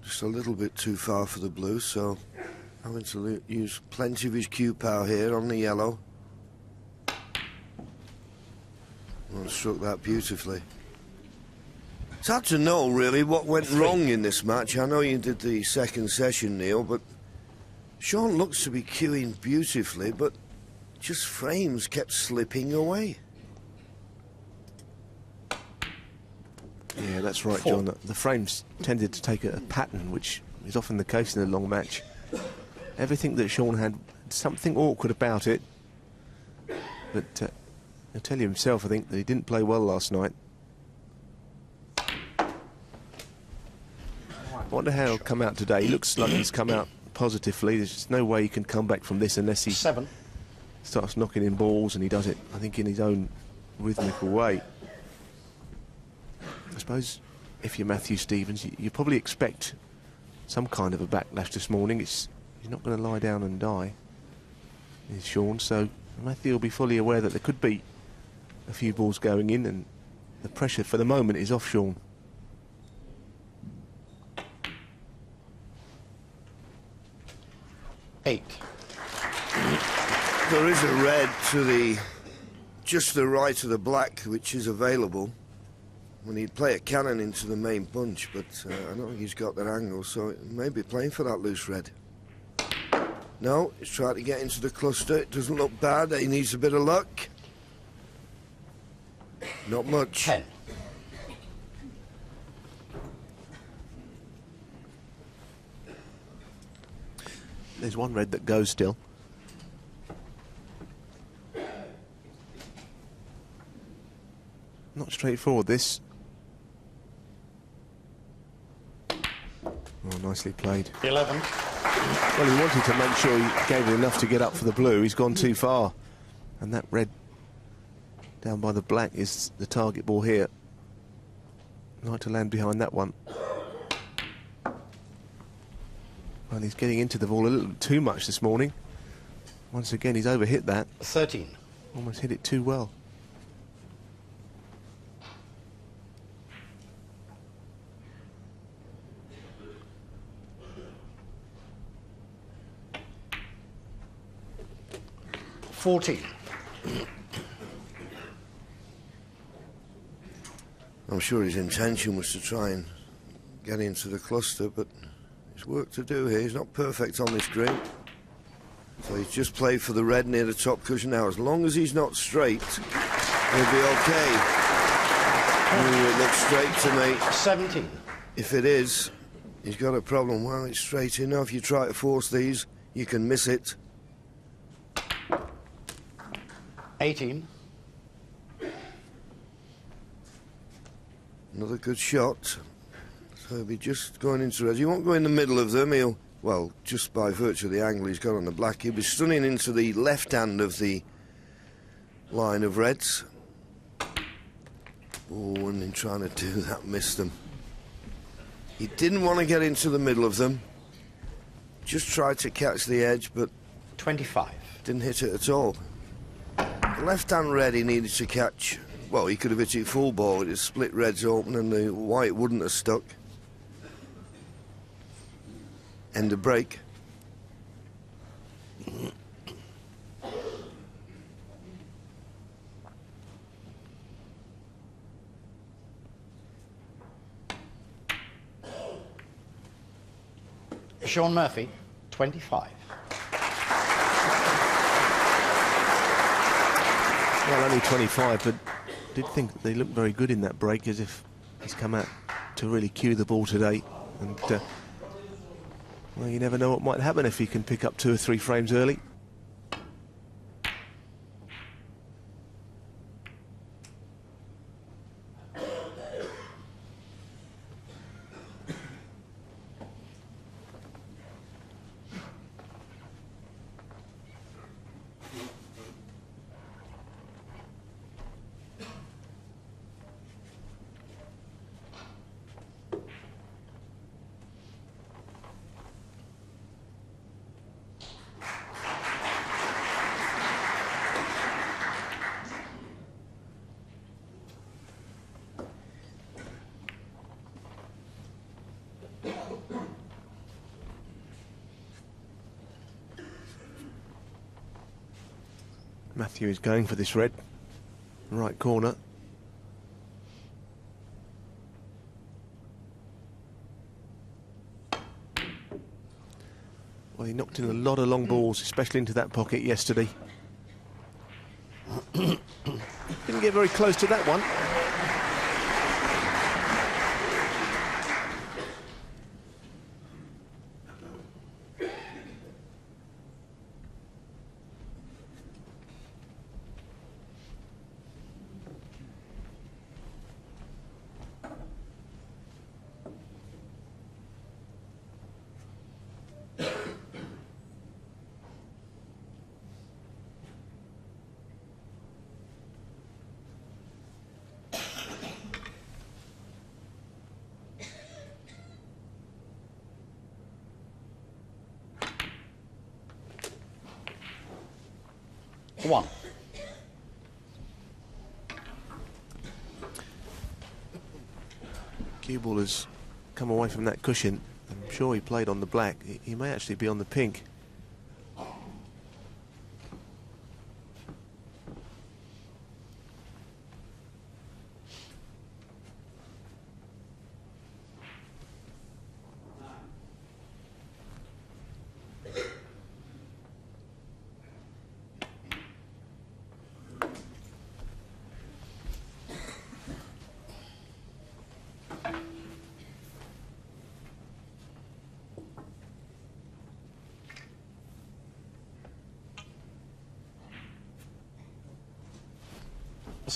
Just a little bit too far for the blue, so having to use plenty of his cue power here on the yellow. Well, struck that beautifully. It's hard to know, really, what went wrong in this match. I know you did the second session, Neil, but Shaun looks to be cueing beautifully, but just frames kept slipping away. Yeah, that's right, John. The frames tended to take a pattern, which is often the case in a long match. Everything that Shaun had, something awkward about it. But he'll tell you himself, I think, that he didn't play well last night. I wonder how he'll come out today. He looks like he's come out positively. There's just no way he can come back from this unless he 7. starts knocking in balls, and he does it, I think, in his own rhythmical way. I suppose if you're Matthew Stevens, you probably expect some kind of a backlash this morning. He's not going to lie down and die, is Shaun. So Matthew will be fully aware that there could be a few balls going in, and the pressure for the moment is off Shaun. 8. There is a red to the just the right of the black, which is available. When he'd play a cannon into the main punch, but I don't think he's got that angle, so it may be playing for that loose red. No, he's trying to get into the cluster. It doesn't look bad. He needs a bit of luck. Not much. 10. There's one red that goes still. Not straightforward, this. Oh, nicely played. 11. Well, he wanted to make sure he gave it enough to get up for the blue. He's gone too far. And that red down by the black is the target ball here. I'd like to land behind that one. Well, he's getting into the ball a little too much this morning. Once again, he's overhit that. 13. Almost hit it too well. I'm sure his intention was to try and get into the cluster, but there's work to do here. He's not perfect on this green. So he's just played for the red near the top cushion now. As long as he's not straight, he'll be okay. Ooh, it looks straight to me. 17. If it is, he's got a problem. Well, it's straight enough. You try to force these, you can miss it. 18. Another good shot. So he'll be just going into red. He won't go in the middle of them. He'll, well, just by virtue of the angle he's got on the black, he'll be stunning into the left hand of the line of reds. Oh, and in trying to do that, missed them. He didn't want to get into the middle of them. Just tried to catch the edge, but 25. didn't hit it at all. The left-hand red he needed to catch. Well, he could have hit it full ball. It split reds open and the white wouldn't have stuck. End of break. Shaun Murphy, 25. Well, only 25, but did think that they looked very good in that break, as if he's come out to really cue the ball today. And, well, you never know what might happen if he can pick up 2 or 3 frames early. Matthew is going for this red. Right corner. Well, he knocked in a lot of long balls, especially into that pocket yesterday. Didn't get very close to that one. One. Cue ball has come away from that cushion. I'm sure he played on the black. He may actually be on the pink.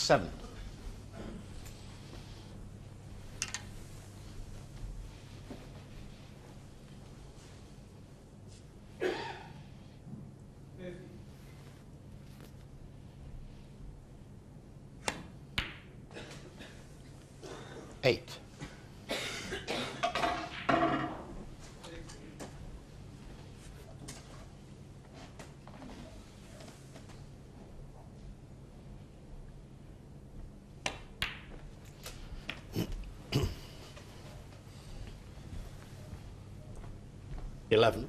7. Eight. Eleven.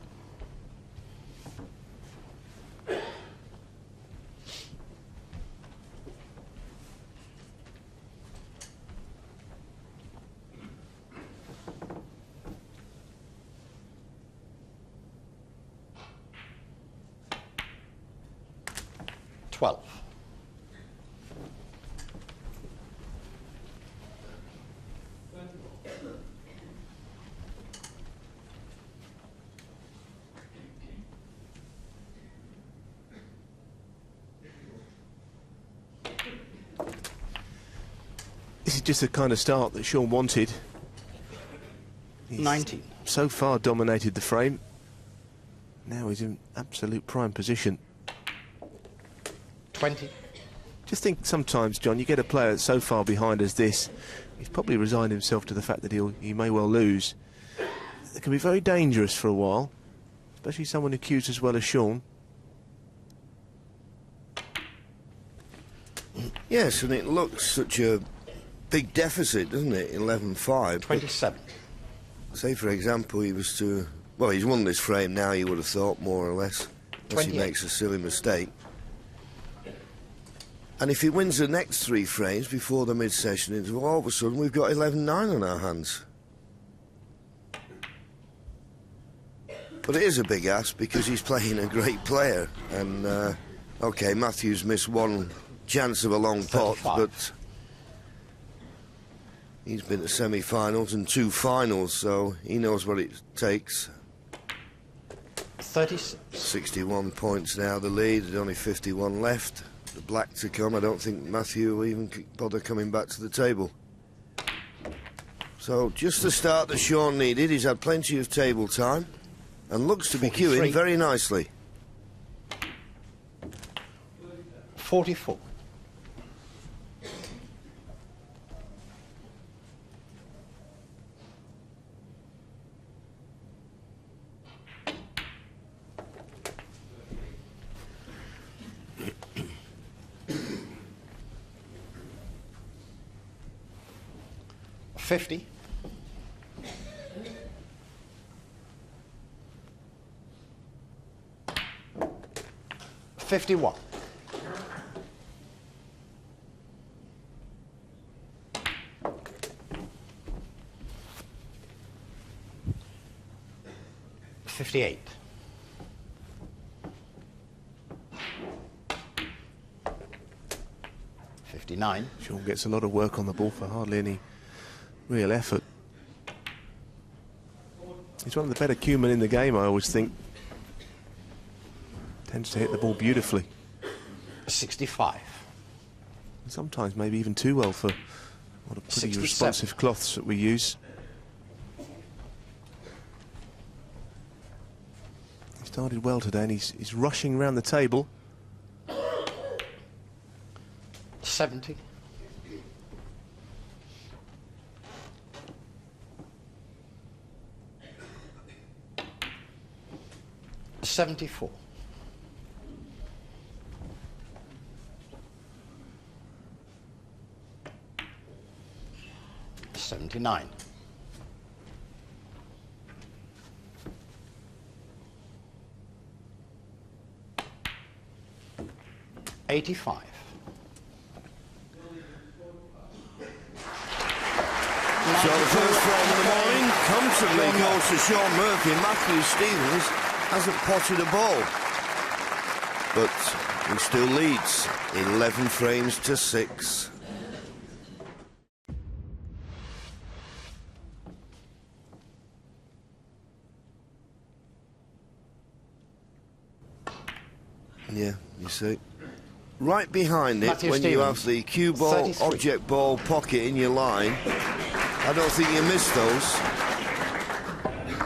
This is just the kind of start that Shaun wanted. He's 19. so far dominated the frame. Now he's in absolute prime position. 20. Just think sometimes, John, you get a player that's so far behind as this, he's probably resigned himself to the fact that he may well lose. It can be very dangerous for a while, especially someone who cues as well as Shaun. Yes, and it looks such a big deficit, doesn't it? 11-5. 27. Say, for example, he was to... Well, he's won this frame now, you would have thought, more or less. Unless he 28. makes a silly mistake. And if he wins the next 3 frames before the mid-session interval, all of a sudden we've got 11-9 on our hands. But it is a big ask because he's playing a great player. And, OK, Matthew's missed one chance of a long pot, 35. but... He's been to semi-finals and 2 finals, so he knows what it takes. 36. 61 points now, the lead. There's only 51 left. The black to come. I don't think Matthew will even bother coming back to the table. So just the start that Shaun needed. He's had plenty of table time and looks to be 43. queuing very nicely. 44. 50. 51. 58. 59. Shaun gets a lot of work on the ball for hardly any real effort. He's one of the better cuemen in the game, I always think. Tends to hit the ball beautifully. 65. Sometimes maybe even too well for what a pretty 67. responsive cloths that we use. He started well today and he's rushing around the table. 70. 74. 79. 85. So the first frame of the morning comfortably goes to Shaun Murphy. Matthew Stevens hasn't potted a ball, but he still leads 11 frames to 6. Yeah, you see. right behind it, Matthew when you Stevens, have the cue ball, 33. object ball pocket in your line, I don't think you miss those.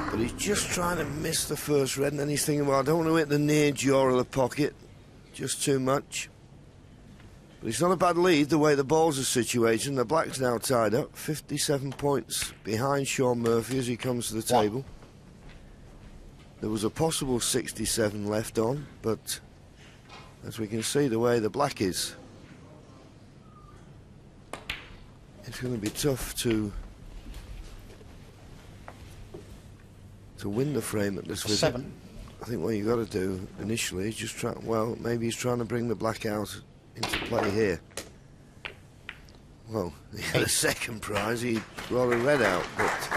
But he's just trying to miss the first red, and then he's thinking, well, I don't want to hit the near jaw of the pocket, just too much. But it's not a bad lead the way the balls are situated. The black's now tied up, 57 points behind Shaun Murphy as he comes to the table. There was a possible 67 left on, but as we can see the way the black is, it's going to be tough to win the frame at this visit. 7. I think what you've got to do initially is just try, well, maybe he's trying to bring the black out into play here. Well, he had a second prize, he brought a red out, but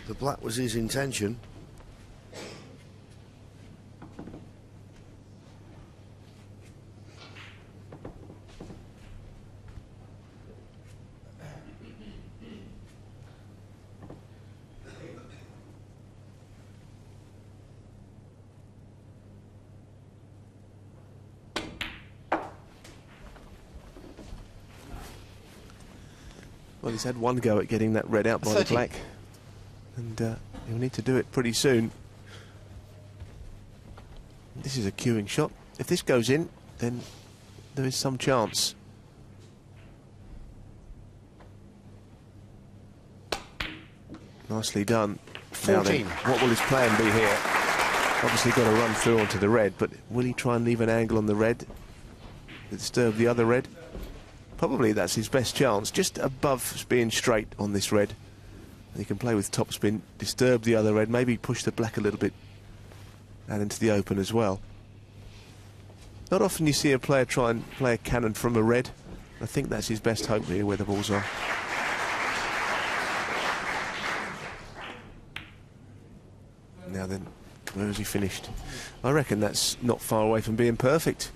the black was his intention. Well, he's had one go at getting that red out by 30. the black, and he'll need to do it pretty soon. This is a queuing shot. If this goes in, then there is some chance. Nicely done. 14. Now then, what will his plan be here? Obviously got to run through onto the red, but will he try and leave an angle on the red to disturb the other red? Probably that's his best chance, just above being straight on this red. He can play with topspin, disturb the other red, maybe push the black a little bit and into the open as well. Not often you see a player try and play a cannon from a red. I think that's his best hope here, where the balls are. Now then, where has he finished? I reckon that's not far away from being perfect.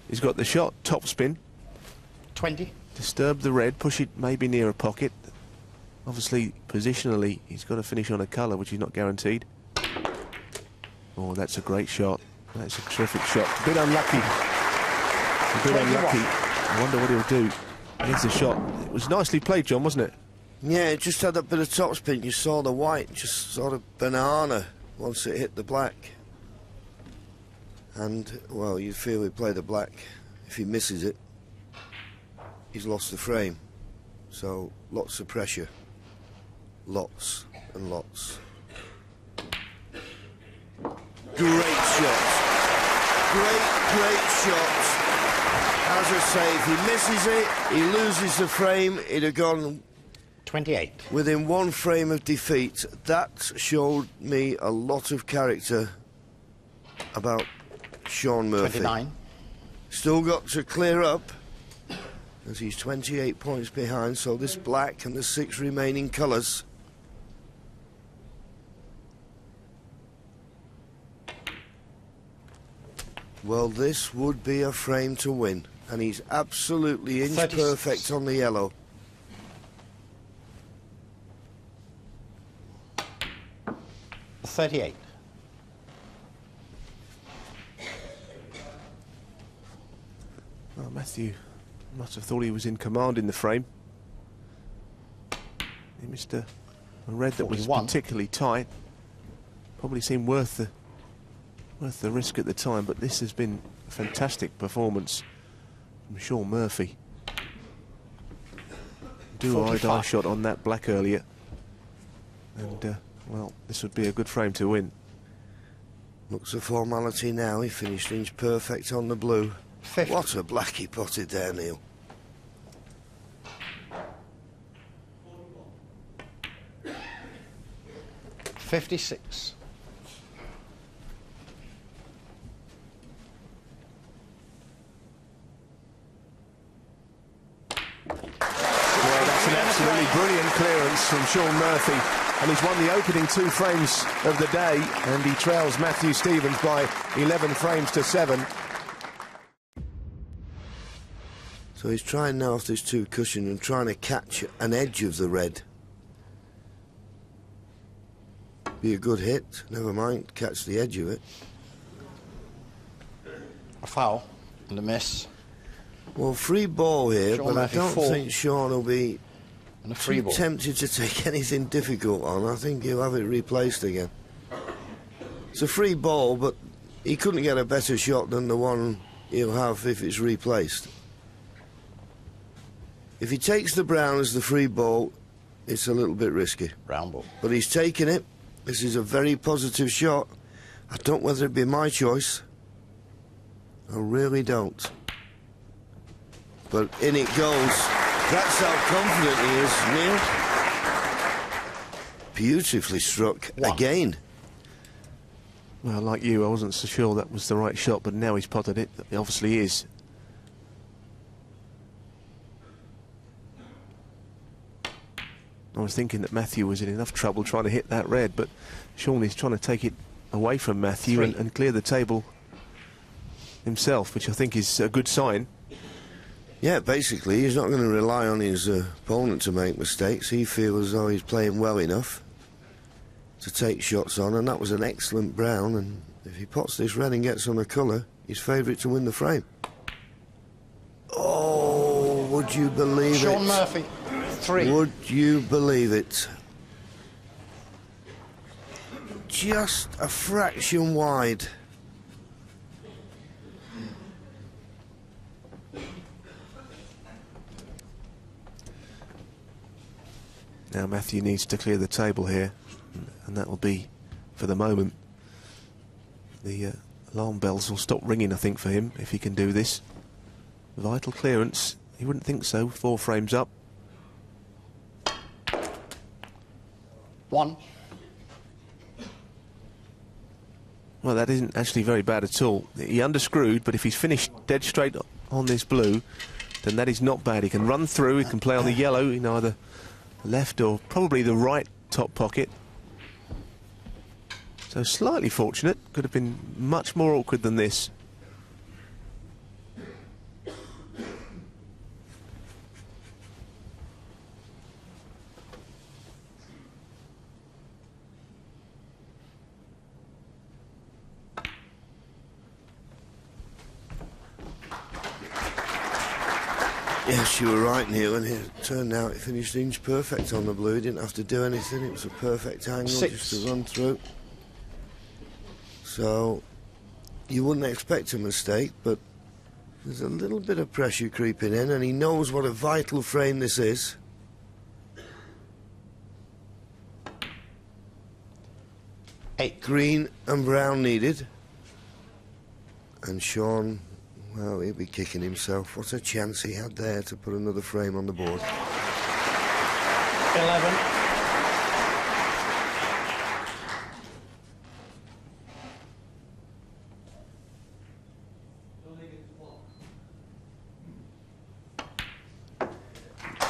He's got the shot, topspin. 20. Disturb the red, push it maybe near a pocket. Obviously, positionally, he's got to finish on a colour, which is not guaranteed. Oh, that's a great shot. That's a terrific shot. A bit unlucky. A bit 21. unlucky. I wonder what he'll do. Here's the shot. It was nicely played, John, wasn't it? Yeah, it just had that bit of topspin. You saw the white just sort of banana once it hit the black. And, well, you'd feel he'd play the black. If he misses it, he's lost the frame. So, lots of pressure. Lots and lots. Great shot. Great shot. As I say, if he misses it, he loses the frame. He'd have gone 28. within one frame of defeat. That showed me a lot of character about Shaun Murphy. 29. Still got to clear up, as he's 28 points behind, so this black and the 6 remaining colours. Well, this would be a frame to win, and he's absolutely inch 36. perfect on the yellow. $38. Well, Matthew must have thought he was in command in the frame. He missed a red that was 41. particularly tight. Probably seemed worth the risk at the time, but this has been a fantastic performance from Shaun Murphy. Do-eye 45. shot on that black earlier, and well, this would be a good frame to win. Looks a formality now. He finished inch perfect on the blue. 50. What a black he potted there, Neil. $56. Well, that's an absolutely brilliant clearance from Shaun Murphy, and he's won the opening 2 frames of the day, and he trails Matthew Stevens by 11 frames to 7. So he's trying now off this 2 cushion and trying to catch an edge of the red. Be a good hit, never mind, catch the edge of it. A foul and a miss. Well, free ball here, Shaun but Murphy, I don't 4. think Shaun will be And a free too ball. tempted to take anything difficult on. I think he'll have it replaced again. It's a free ball, but he couldn't get a better shot than the one he'll have if it's replaced. If he takes the brown as the free ball, it's a little bit risky. Round ball. But he's taken it. This is a very positive shot. I don't know whether it'd be my choice. I really don't. But in it goes. That's how confident he is, Neil. Beautifully struck 1. again. Well, like you, I wasn't so sure that was the right shot, but now he's potted it. It obviously is. I was thinking that Matthew was in enough trouble trying to hit that red, but Shaun is trying to take it away from Matthew 3. and clear the table himself, which I think is a good sign. Yeah, basically, he's not going to rely on his opponent to make mistakes. He feels as though he's playing well enough to take shots on, and that was an excellent brown, and if he pots this red and gets on a colour, he's favourite to win the frame. Oh, would you believe Shaun it? Murphy, 3. Would you believe it? Just a fraction wide. Now Matthew needs to clear the table here, and that will be, for the moment, the alarm bells will stop ringing, I think, for him, if he can do this. Vital clearance. He wouldn't think so. 4 frames up. 1. Well, that isn't actually very bad at all. He underscrewed, but if he's finished dead straight on this blue, then that is not bad. He can run through, he can play on the yellow in either the left or probably the right top pocket. So slightly fortunate. Could have been much more awkward than this. Yes, you were right, Neil, and it turned out he finished inch perfect on the blue. He didn't have to do anything. It was a perfect angle 6. just to run through. So you wouldn't expect a mistake, but there's a little bit of pressure creeping in, and he knows what a vital frame this is. Green and brown needed. And Shaun, well, he'll be kicking himself. What a chance he had there to put another frame on the board. 11.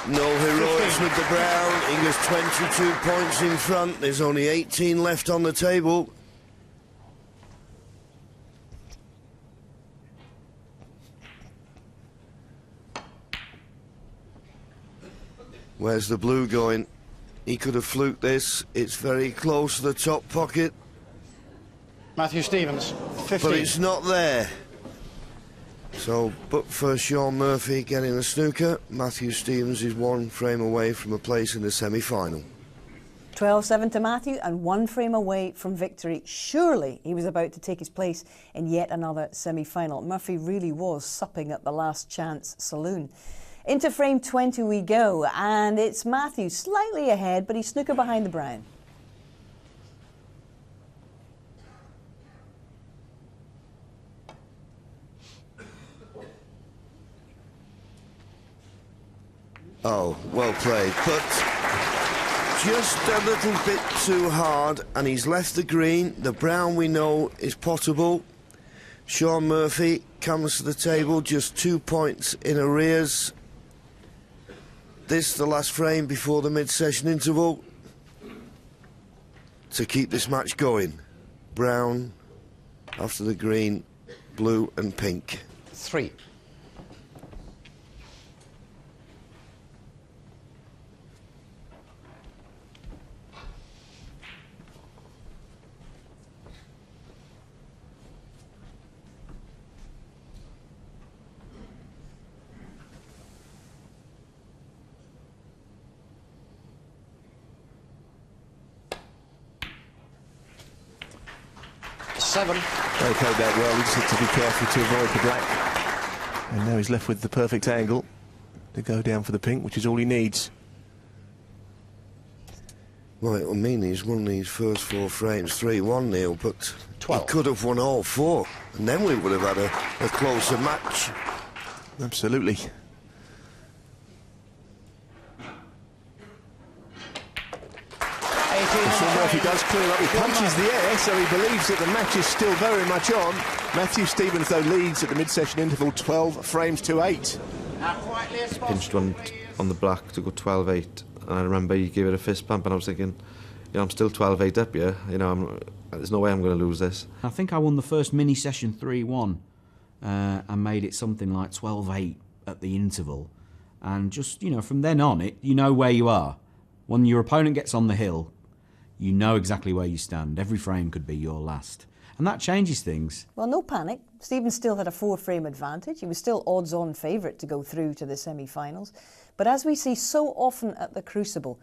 No heroics with the brown. He was 22 points in front. There's only 18 left on the table. Where's the blue going? He could have fluked this. It's very close to the top pocket, Matthew Stevens, 15. but it's not there. So, but for Shaun Murphy getting a snooker, Matthew Stevens is 1 frame away from a place in the semi-final. 12-7 to Matthew and 1 frame away from victory. Surely he was about to take his place in yet another semi-final. Murphy really was supping at the last chance saloon. Into frame 20 we go, and it's Matthew slightly ahead, but he's snooker behind the brown. Oh, well played, but just a little bit too hard, and he's left the green. The brown we know is potable. Shaun Murphy comes to the table just 2 points in arrears. This the last frame before the mid-session interval to keep this match going. Brown after the green, blue and pink. 3. 7. They played that well. He just had to be careful to avoid the black. And now he's left with the perfect angle to go down for the pink, which is all he needs. Well, it'll mean he's won these first 4 frames 3-1, Neil, but 12. he could have won all 4, and then we would have had a closer match. Absolutely. Shaun Murphy does clear up. He punches the air, so he believes that the match is still very much on. Matthew Stevens, though, leads at the mid-session interval 12 frames to 8. Pinched one on the black to go 12-8, and I remember he gave it a fist bump, and I was thinking, you know, I'm still 12-8 up here. You know, there's no way I'm going to lose this. I think I won the first mini session 3-1 and made it something like 12-8 at the interval. And just, you know, from then on, you know where you are. When your opponent gets on the hill, you know exactly where you stand. Every frame could be your last. And that changes things. Well, no panic. Stevens still had a 4-frame advantage. He was still odds-on favourite to go through to the semi-finals. But as we see so often at the Crucible,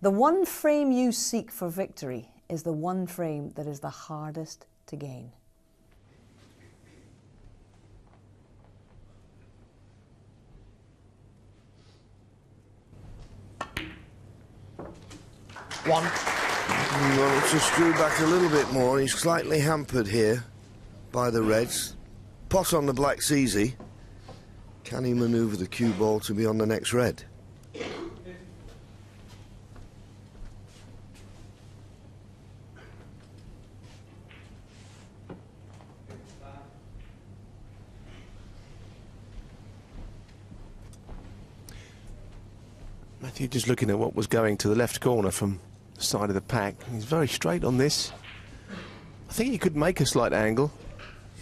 the one frame you seek for victory is the one frame that is the hardest to gain. One. Well, to screw back a little bit more, he's slightly hampered here by the reds. Pot on the black's easy. Can he manoeuvre the cue ball to be on the next red? Matthew just looking at what was going to the left corner from the side of the pack. He's very straight on this. I think he could make a slight angle,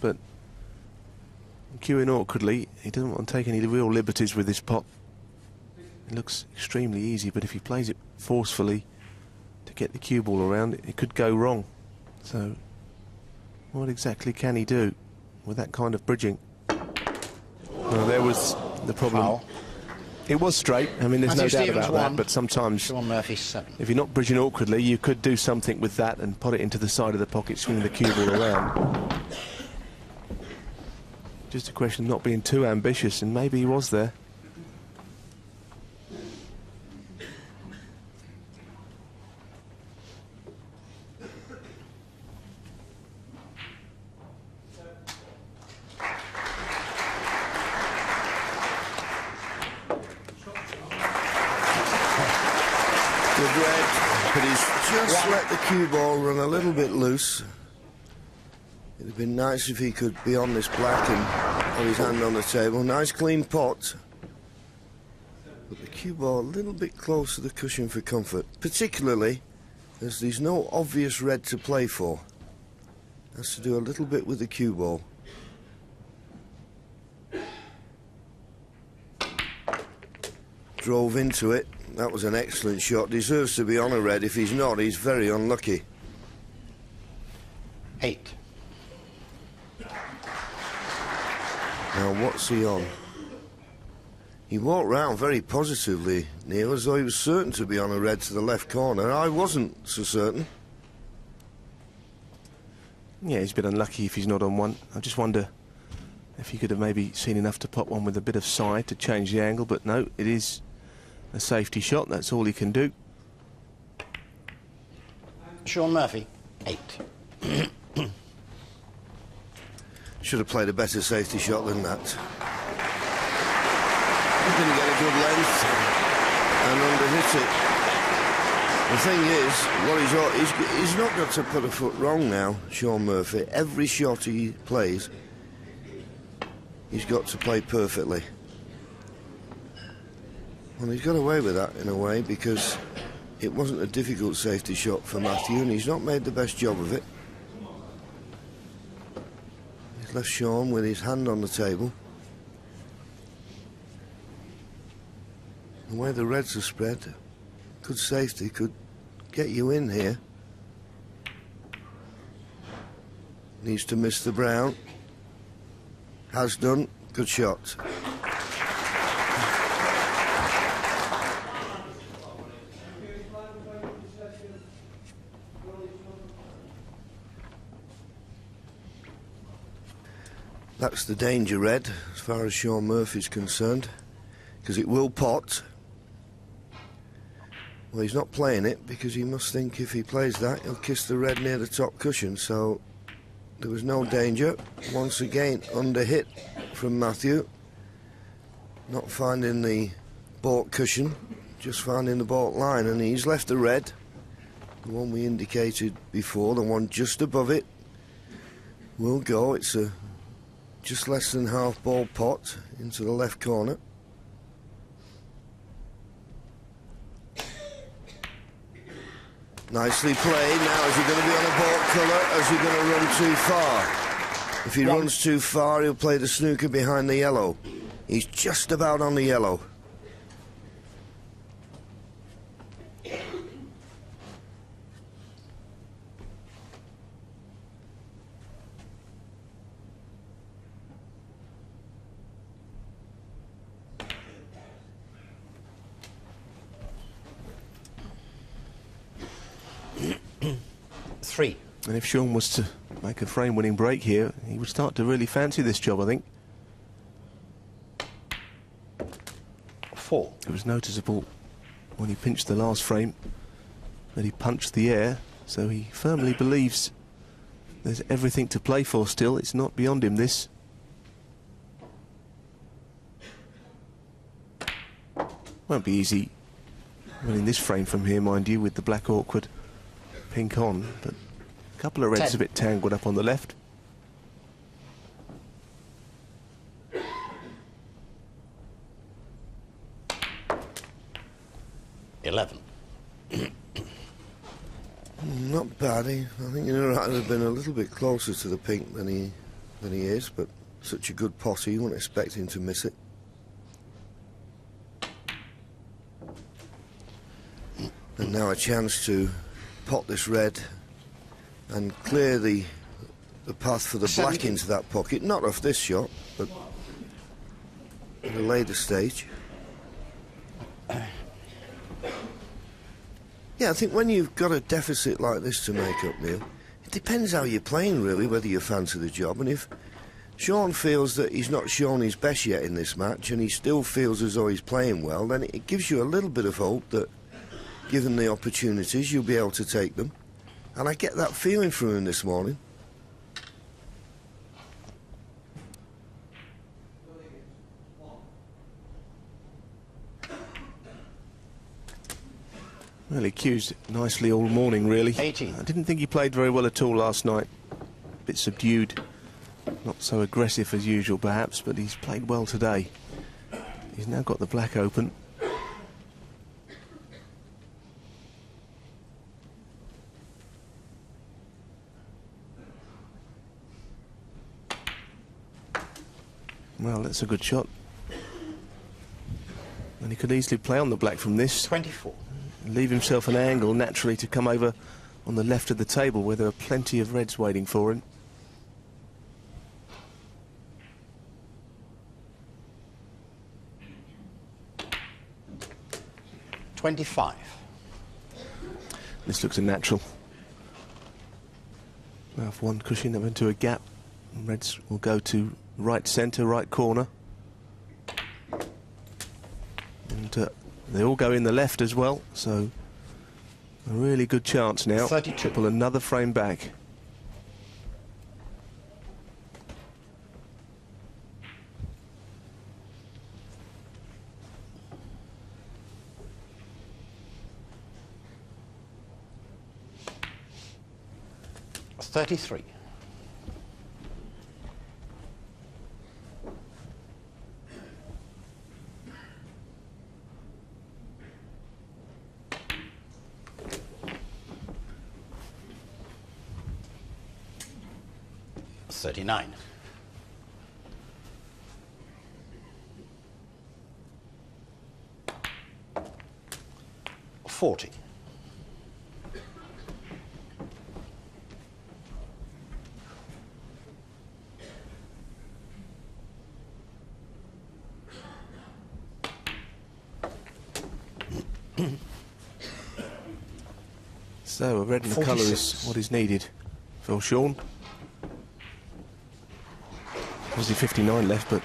but cueing awkwardly, he doesn't want to take any real liberties with this pot. It looks extremely easy, but if he plays it forcefully to get the cue ball around, it could go wrong. So what exactly can he do with that kind of bridging? Well, there was the problem. Foul. It was straight. I mean, there's no Matthew doubt Stevens about that, 1. but sometimes Shaun Murphy 7. if you're not bridging awkwardly, you could do something with that and put it into the side of the pocket, swinging the cue ball around. Just a question of not being too ambitious, and maybe he was there. Good red, but he's just let the cue ball run a little bit loose. It'd have been nice if he could be on this black and have his hand on the table. Nice clean pot. But the cue ball a little bit close to the cushion for comfort, particularly as there's no obvious red to play for. Has to do a little bit with the cue ball. Drove into it. That was an excellent shot. Deserves to be on a red. If he's not, he's very unlucky. 8. Now, what's he on? He walked round very positively, Neil, as though he was certain to be on a red to the left corner. I wasn't so certain. Yeah, he's a bit unlucky if he's not on one. I just wonder if he could have maybe seen enough to pop one with a bit of side to change the angle, but no, it is a safety shot. That's all he can do. Shaun Murphy 8. Should have played a better safety shot than that. He's going to get a good length and underhit it. The thing is, what he's not got to put a foot wrong now, Shaun Murphy. Every shot he plays, he's got to play perfectly. Well, he's got away with that in a way because it wasn't a difficult safety shot for Matthew, and he's not made the best job of it. He's left Shaun with his hand on the table. The way the reds are spread, good safety could get you in here. Needs to miss the brown. Has done. Good shot. That's the danger, Red, as far as Shaun Murphy's concerned, because it will pot. Well, he's not playing it because he must think if he plays that, he'll kiss the red near the top cushion, so there was no danger. Once again, under hit from Matthew. Not finding the baulk cushion, just finding the baulk line, and he's left the red, the one we indicated before, the one just above it, will go. It's a just less than half ball pot into the left corner. Nicely played. Now, is he going to be on a baulk colour? Is he going to run too far? If he runs too far, he'll play the snooker behind the yellow. He's just about on the yellow. Three. And if Shaun was to make a frame-winning break here, he would start to really fancy this job, I think. Four. It was noticeable when he pinched the last frame that he punched the air, so he firmly believes there's everything to play for still. It's not beyond him, this. Won't be easy winning this frame from here, mind you, with the black awkward pink on, but a couple of reds 10. a bit tangled up on the left. Not bad. I think you're right. Have been a little bit closer to the pink than he is, but such a good posse, you wouldn't expect him to miss it. And now a chance to pot this red and clear the path for the black into that pocket. Not off this shot, but at a later stage. Yeah, I think when you've got a deficit like this to make up, Neil, it depends how you're playing, really, whether you fancy the job. And if Shaun feels that he's not shown his best yet in this match and he still feels as though he's playing well, then it gives you a little bit of hope that, given the opportunities, you'll be able to take them. And I get that feeling from him this morning. Well, he cued nicely all morning, really. 18. I didn't think he played very well at all last night. A bit subdued, not so aggressive as usual, perhaps, but he's played well today. He's now got the black open. Well, that's a good shot. And he could easily play on the black from this. 24. Leave himself an angle naturally to come over on the left of the table where there are plenty of reds waiting for him. $25. This looks a natural. Now if one cushion up into a gap, reds will go to right centre, right corner. And they all go in the left as well, so a really good chance now 32. to pull another frame back. $33. $39. $40. So a red in the colour is what is needed for Shaun. Obviously 59 left, but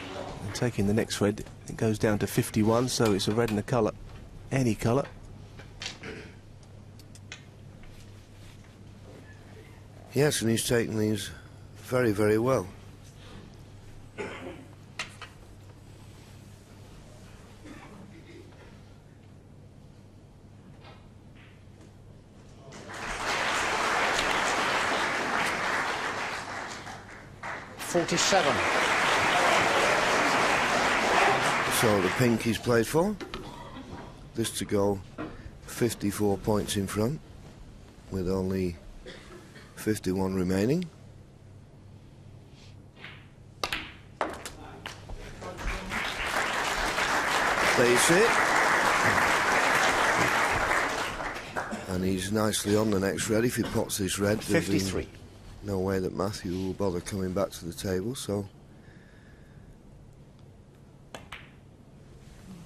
taking the next red, it goes down to 51, so it's a red and a colour, any colour. Yes, and he's taken these very, very well. .47. So the pink he's played for. This to go 54 points in front, with only 51 remaining. Plays it. And he's nicely on the next red. If he pots this red, there's 53. no way that Matthew will bother coming back to the table, so...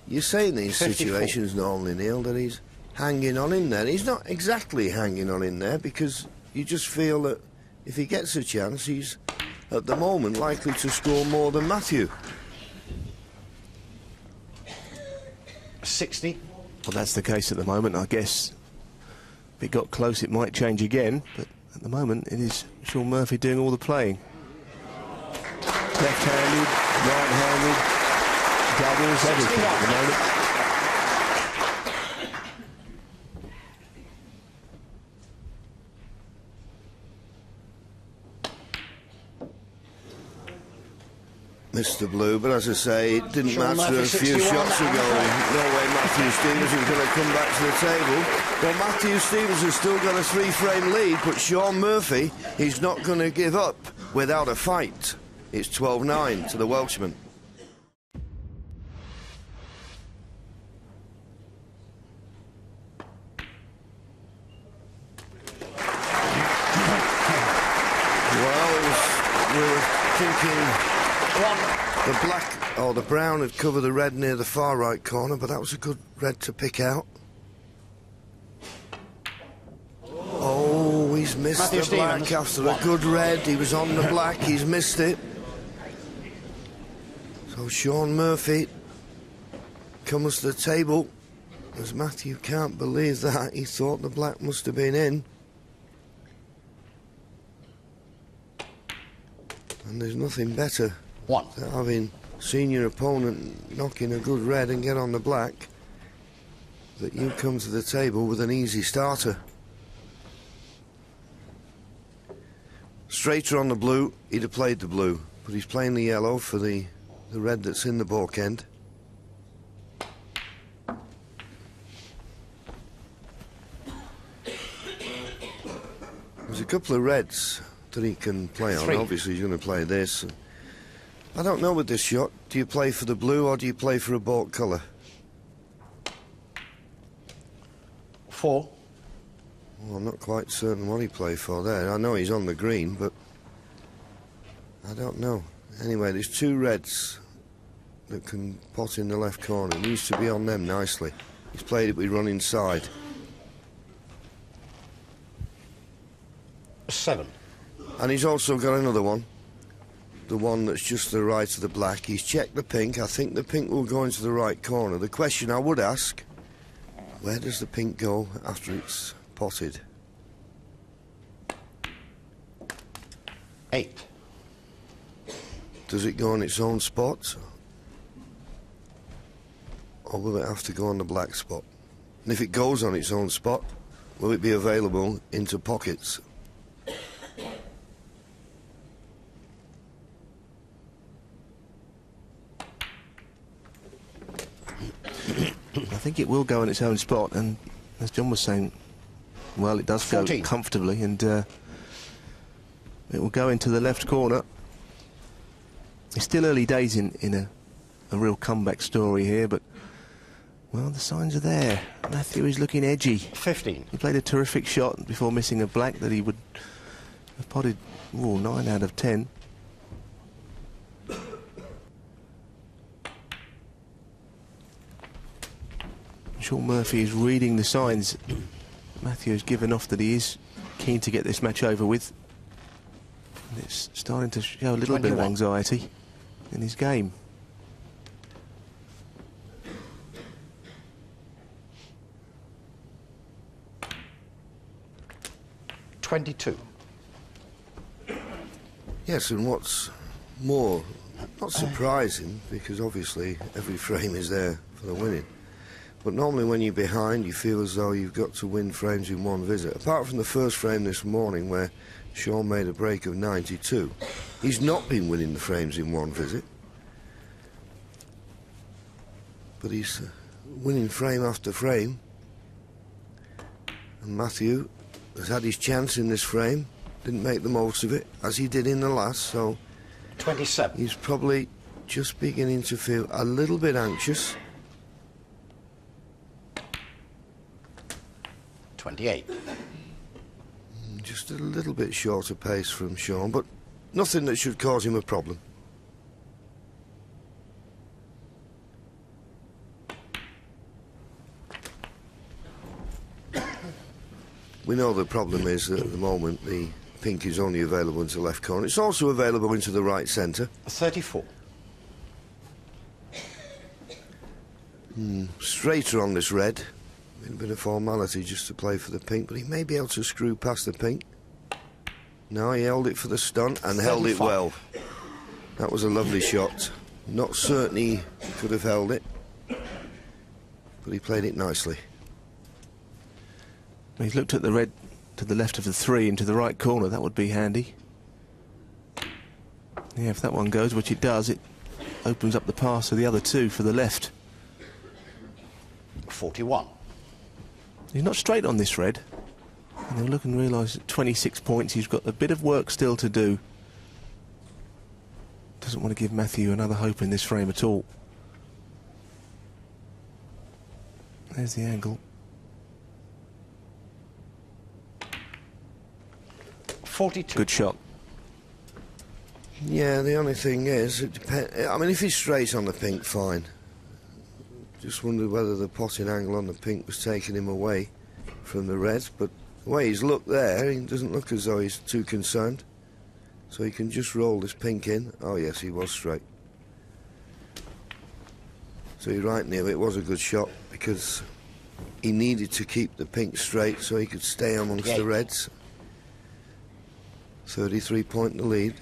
You say in these 54. situations normally, Neil, that he's hanging on in there. He's not exactly hanging on in there, because you just feel that if he gets a chance, he's, at the moment, likely to score more than Matthew. 60. Well, that's the case at the moment. I guess if it got close, it might change again, but at the moment, it is Shaun Murphy doing all the playing. Left-handed, right-handed, doubles, everything at the moment. Mr. Blue, but as I say, it didn't Shaun matter a Murphy, few 61 shots ago. and No way Matthew Stevens was going to come back to the table. Well, Matthew Stevens has still got a 3-frame lead, but Shaun Murphy, he's not going to give up without a fight. It's 12-9 to the Welshman. Well, we were thinking... The black, or the brown had covered the red near the far right corner, but that was a good red to pick out. Oh, he's missed Matthew the black Stevens. after a good red. He was on the black, he's missed it. So Shaun Murphy comes to the table, as Matthew can't believe that. He thought the black must have been in. And there's nothing better One. than having seen your opponent knocking a good red and get on the black, that you come to the table with an easy starter. Straighter on the blue, he'd have played the blue, but he's playing the yellow for the red that's in the balk end. There's a couple of reds that he can play on. 3. Obviously he's going to play this. I don't know with this shot, do you play for the blue or do you play for a balk colour? 4. Well, I'm not quite certain what he played for there. I know he's on the green, but I don't know. Anyway, there's 2 reds that can pot in the left corner. He needs to be on them nicely. He's played it with run inside. 7. And he's also got another one. The one that's just to the right of the black. He's checked the pink. I think the pink will go into the right corner. The question I would ask, where does the pink go after it's potted? 8. Does it go on its own spot? Or will it have to go on the black spot? And if it goes on its own spot, will it be available into pockets? I think it will go in its own spot, and as John was saying, well, it does 14. go comfortably, and it will go into the left corner. It's still early days in a real comeback story here, but, well, the signs are there. Matthew is looking edgy. 15. He played a terrific shot before missing a black that he would have potted 9 out of 10. Shaun Murphy is reading the signs. Matthew has given off that he is keen to get this match over with. And it's starting to show a little bit of 21. anxiety. in his game. $22. Yes, and what's more, not surprising, because obviously every frame is there for the winning, but normally when you're behind, you feel as though you've got to win frames in one visit. Apart from the first frame this morning where Shaun made a break of 92, he's not been winning the frames in one visit. But he's winning frame after frame. And Matthew has had his chance in this frame, didn't make the most of it, as he did in the last, so 27. he's probably just beginning to feel a little bit anxious. 28. Just a little bit shorter pace from Shaun, but nothing that should cause him a problem. We know the problem is that at the moment the pink is only available into the left corner. It's also available into the right centre. 34. Straighter on this red. A bit of formality just to play for the pink, but he may be able to screw past the pink. No, he held it for the stunt and held it 35. well. That was a lovely shot. Not certain he could have held it, but he played it nicely. He's looked at the red to the left of the 3 into the right corner. That would be handy. Yeah, if that one goes, which it does, it opens up the pass of the other 2 for the left. 41. He's not straight on this red. And they'll look and realise at 26 points he's got a bit of work still to do. Doesn't want to give Matthew another hope in this frame at all. There's the angle. 42. Good shot. Yeah, the only thing is, it depends. I mean, if he's straight on the pink, fine. Just wondered whether the potting angle on the pink was taking him away from the red, but the way he's looked there, he doesn't look as though he's too concerned. So he can just roll this pink in. Oh yes, he was straight. So you're right, Neil, it was a good shot because he needed to keep the pink straight so he could stay amongst the reds. 33 point in the lead.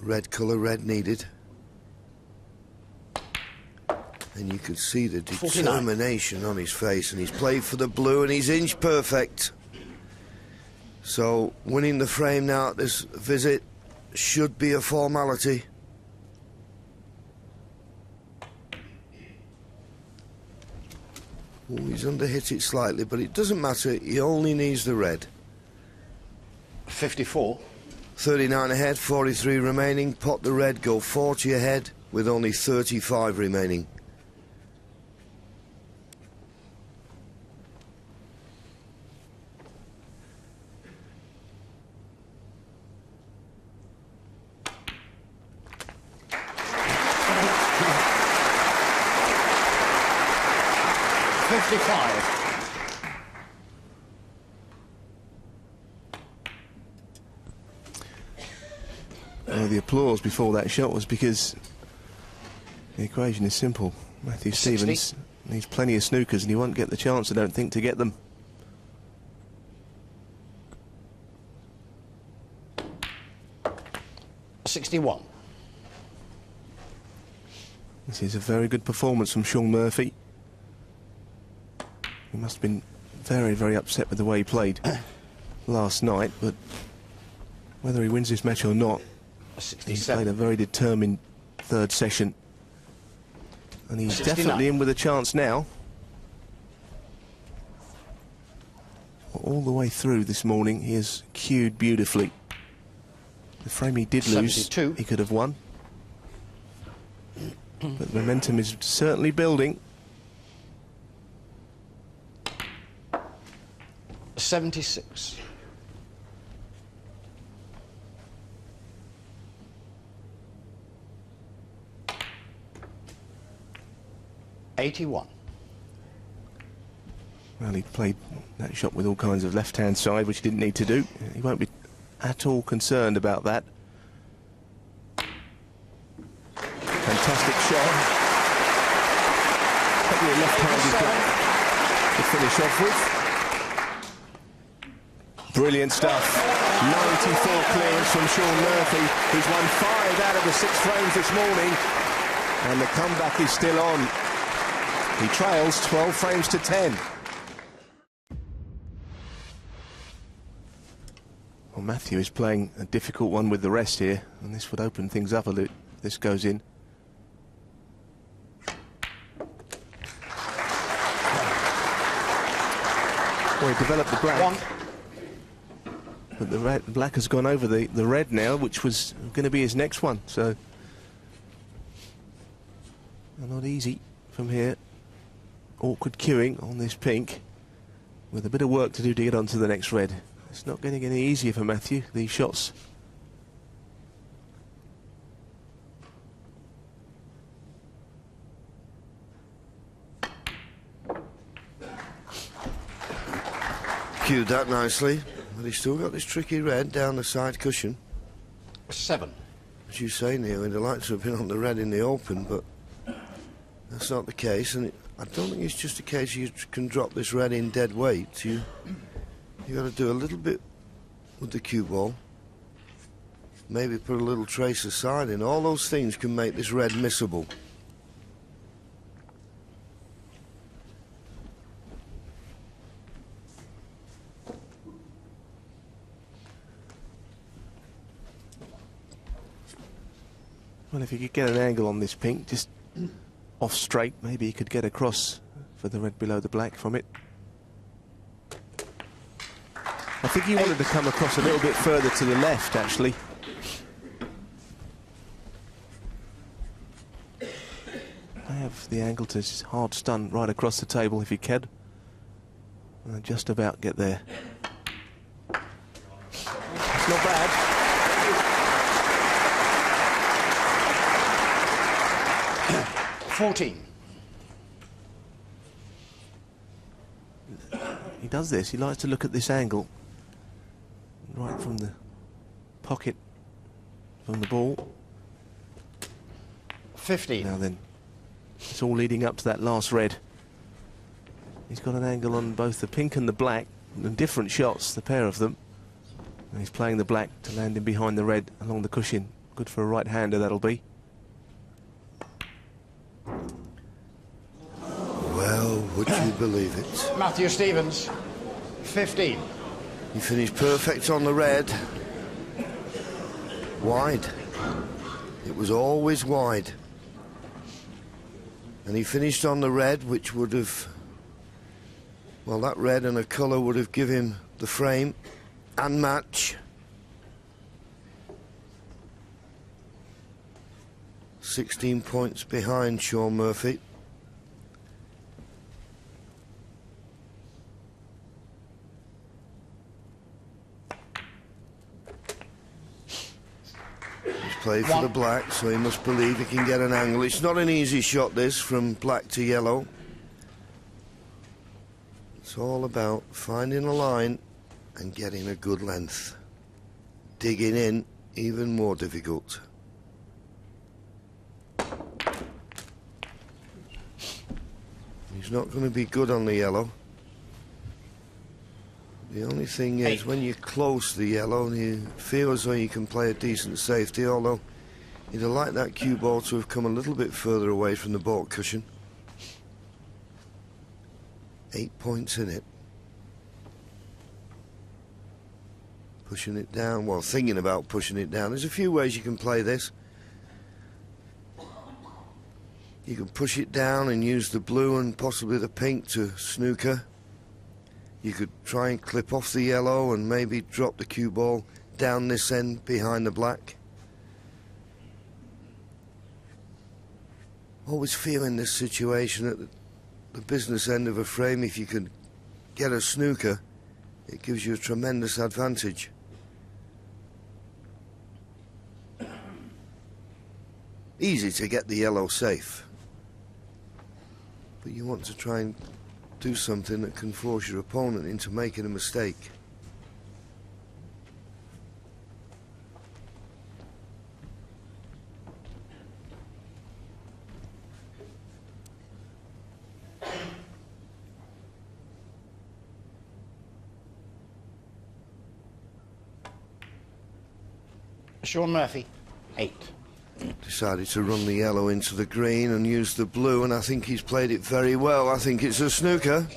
Red colour, red needed. And you could see the determination 49 on his face, and he's played for the blue and he's inch perfect. So winning the frame now at this visit should be a formality. Oh, he's underhit it slightly, but it doesn't matter, he only needs the red. 54. 39 ahead, 43 remaining. Pot the red, go 40 ahead with only 35 remaining. The applause before that shot was because the equation is simple. Matthew 60. Stevens needs plenty of snookers and he won't get the chance, I don't think, to get them. $61. This is a very good performance from Shaun Murphy. He must have been very, very upset with the way he played last night, but whether he wins this match or not, he's played a very determined third session. And he's 69. definitely in with a chance now. All the way through this morning, he has cued beautifully. The frame he did lose, 72. he could have won. But the momentum is certainly building. 76. $81. Well, he played that shot with all kinds of left-hand side, which he didn't need to do. He won't be at all concerned about that. shot. Probably a left-handed black to finish off with. Brilliant stuff. 94 clearance from Shaun Murphy. He's won 5 out of the 6 frames this morning, and the comeback is still on. He trails 12 frames to 10. Well, Matthew is playing a difficult one with the rest here, and this would open things up a little. This goes in. Well, he developed the black. 1. But the black has gone over the red now, which was going to be his next one. So, not easy from here. Awkward queuing on this pink, with a bit of work to do to get onto the next red. It's not getting any easier for Matthew, these shots. Cued that nicely, but he's still got this tricky red down the side cushion. 7. As you say, Neil, he'd like to have been on the red in the open, but that's not the case, and I don't think it's just a case you can drop this red in dead weight. You got to do a little bit with the cue ball, maybe put a little trace aside, and all those things can make this red missable. Well, if you could get an angle on this pink, just off straight, maybe you could get across for the red below the black from it. I think he wanted to come across a little bit further to the left, actually. I have the angle to just hard stun right across the table if he can. And just about get there. It's not bad. 14. He does this, he likes to look at this angle right from the pocket from the ball. 15. Now then, it's all leading up to that last red. He's got an angle on both the pink and the black, and different shots, the pair of them. And he's playing the black to land in behind the red along the cushion. Good for a right-hander, that'll be. Well, would you believe it? Matthew Stevens. 15. He finished perfect on the red. Wide. It was always wide. And he finished on the red, which would have... Well, that red and a colour would have given him the frame and match. 16 points behind Shaun Murphy. Played for the black, so he must believe he can get an angle. It's not an easy shot, this, from black to yellow. It's all about finding a line and getting a good length. Digging in, even more difficult. He's not going to be good on the yellow. The only thing is, when you're close to the yellow, you feel as though you can play a decent safety, although you'd have liked that cue ball to have come a little bit further away from the baulk cushion. 8 points in it. Pushing it down, well, thinking about pushing it down. There's a few ways you can play this. You can push it down and use the blue and possibly the pink to snooker. You could try and clip off the yellow and maybe drop the cue ball down this end behind the black. Always feel in this situation at the business end of a frame, if you could get a snooker, it gives you a tremendous advantage. Easy to get the yellow safe, but you want to try and do something that can force your opponent into making a mistake. Shaun Murphy, 8. Decided to run the yellow into the green and use the blue, and I think he's played it very well. I think it's a snooker.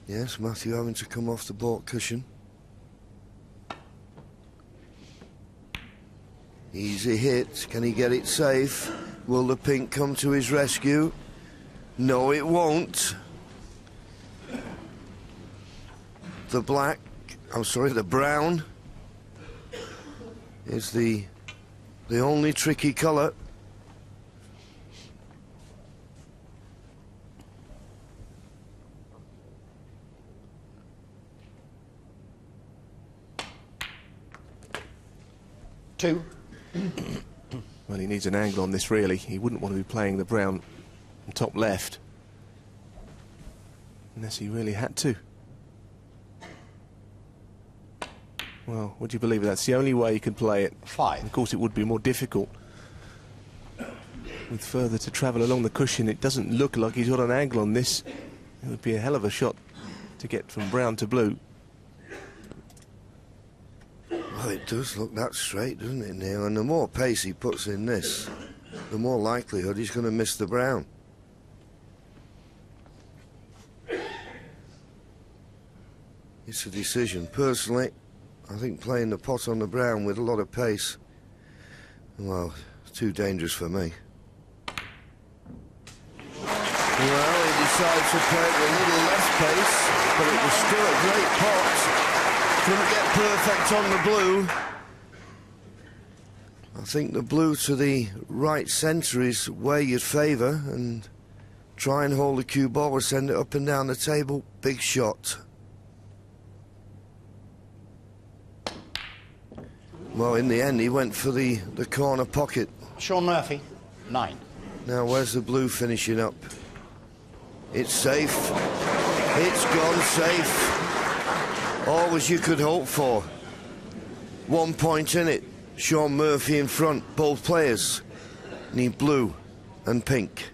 Yes, Matthew having to come off the baulk cushion. Easy hit. Can he get it safe? Will the pink come to his rescue? No, it won't. The black, I'm sorry, the brown is the only tricky colour. Two. Well, he needs an angle on this, really. He wouldn't want to be playing the brown on top left. Unless he really had to. Well, would you believe it? That's the only way he could play it. 5. Of course, it would be more difficult. With further to travel along the cushion, it doesn't look like he's got an angle on this. It would be a hell of a shot to get from brown to blue. Well, it does look that straight, doesn't it, Neil? And the more pace he puts in this, the more likelihood he's going to miss the brown. It's a decision. Personally, I think playing the pot on the brown with a lot of pace, well, it's too dangerous for me. Well, he decides to play it with a little less pace, but it was still a great pot. Couldn't get perfect on the blue. I think the blue to the right centre is where you'd favour, and try and hold the cue ball or send it up and down the table. Big shot. Well, in the end, he went for the corner pocket. Shaun Murphy, 9. Now, where's the blue finishing up? It's safe. It's gone safe. All as you could hope for. 1 point in it. Shaun Murphy in front. Both players need blue and pink.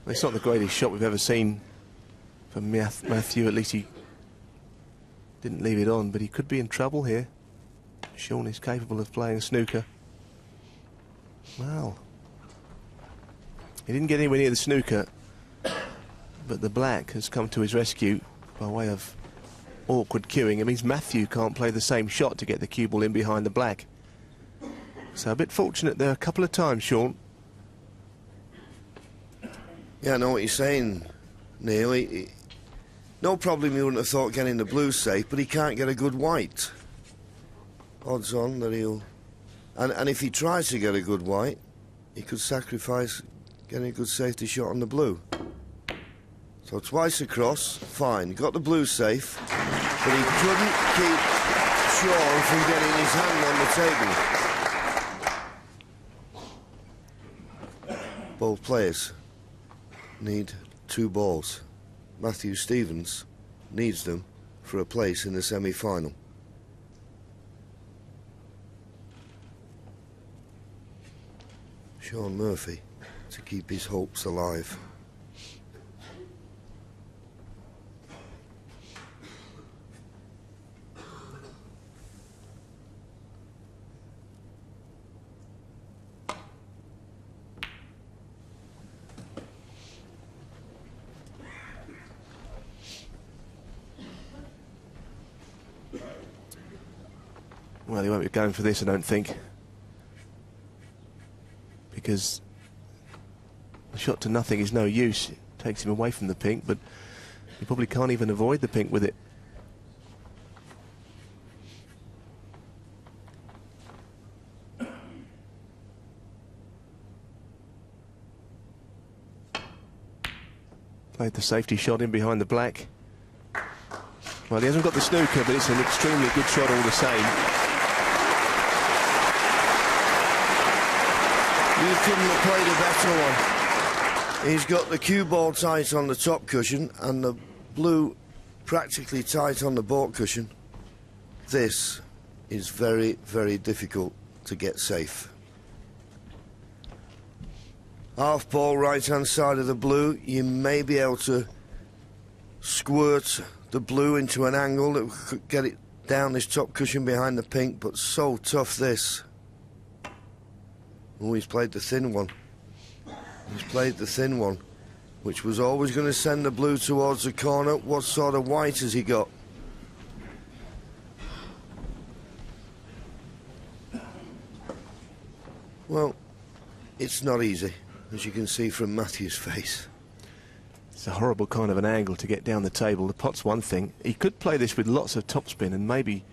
It's not the greatest shot we've ever seen from Matthew. At least he didn't leave it on, but he could be in trouble here. Shaun is capable of playing snooker. Well, he didn't get anywhere near the snooker, but the black has come to his rescue by way of awkward cueing. It means Matthew can't play the same shot to get the cue ball in behind the black. So a bit fortunate there a couple of times, Shaun. Yeah, I know what you're saying, Neil. No problem he wouldn't have thought getting the blue safe, but he can't get a good white. Odds on that he'll... And if he tries to get a good white, he could sacrifice getting a good safety shot on the blue. So twice across, fine. Got the blue safe, but he couldn't keep Shaun from getting his hand on the table. Both players need 2 balls. Matthew Stevens needs them for a place in the semi-final. Shaun Murphy to keep his hopes alive. Well, he won't be going for this, I don't think. Because the shot to nothing is no use. It takes him away from the pink, but he probably can't even avoid the pink with it. Played the safety shot in behind the black. Well, he hasn't got the snooker, but it's an extremely good shot all the same. You couldn't have played a better one. He's got the cue ball tight on the top cushion and the blue practically tight on the baulk cushion. This is very, very difficult to get safe. Half ball, right-hand side of the blue. You may be able to squirt the blue into an angle that could get it down this top cushion behind the pink, but so tough this. Oh, he's played the thin one. He's played the thin one, which was always going to send the blue towards the corner. What sort of white has he got? Well, it's not easy, as you can see from Matthew's face. It's a horrible kind of an angle to get down the table. The pot's one thing. He could play this with lots of topspin and maybe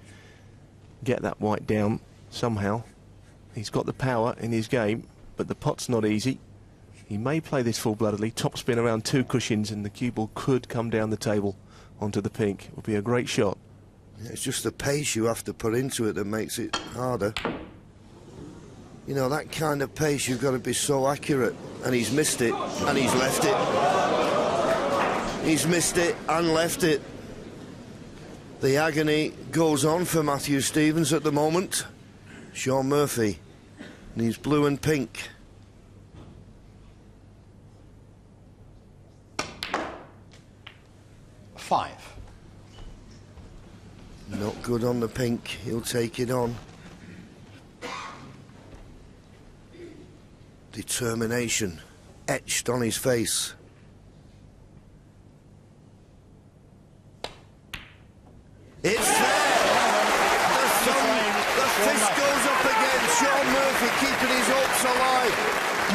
get that white down somehow. He's got the power in his game, but the pot's not easy. He may play this full-bloodedly, topspin around two cushions, and the cue ball could come down the table onto the pink. It would be a great shot. Yeah, it's just the pace you have to put into it that makes it harder. You know, that kind of pace, you've got to be so accurate. And he's missed it, and he's left it. He's missed it and left it. The agony goes on for Matthew Stevens at the moment. Shaun Murphy needs blue and pink. Five. Not good on the pink. He'll take it on. Determination etched on his face. It's there! The fist goes up again. Shaun Murphy keeping his hopes alive.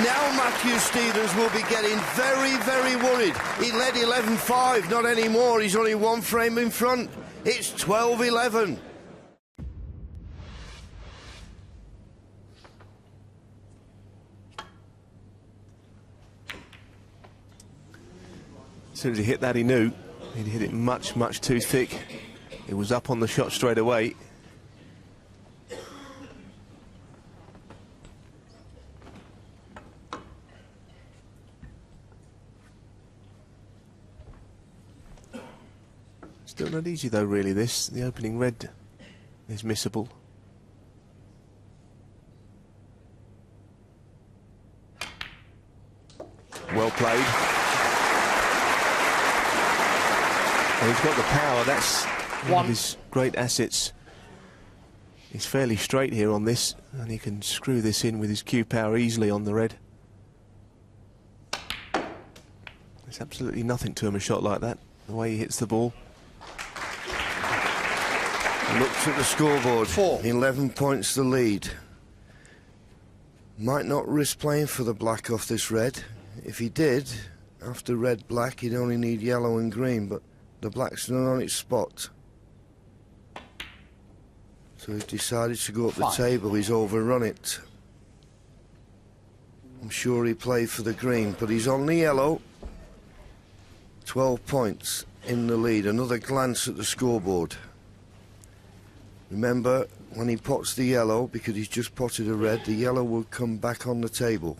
Now Matthew Stevens will be getting very, very worried. He led 11-5, not anymore. He's only one frame in front. It's 12-11. As soon as he hit that, he knew he'd hit it much, much too thick. It was up on the shot straight away. Still not easy though, really, this. The opening red is missable. Well played. And he's got the power. That's one of his great assets. He's fairly straight here on this, and he can screw this in with his cue power easily on the red. There's absolutely nothing to him, a shot like that, the way he hits the ball. Looks at the scoreboard. 11 points the lead. Might not risk playing for the black off this red. If he did, after red-black, he'd only need yellow and green, but the black's not on its spot. So he's decided to go up the table. He's overrun it. I'm sure he played for the green, but he's on the yellow. 12 points in the lead. Another glance at the scoreboard. Remember, when he pots the yellow, because he's just potted a red, the yellow will come back on the table.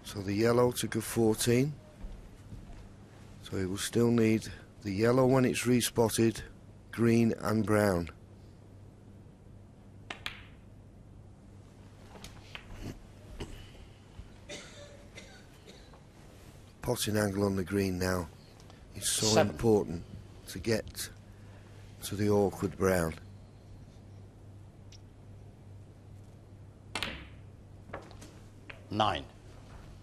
So the yellow took a 14. So he will still need the yellow when it's respotted, green and brown. Potting angle on the green now. It's so important to get to the awkward brown. Nine.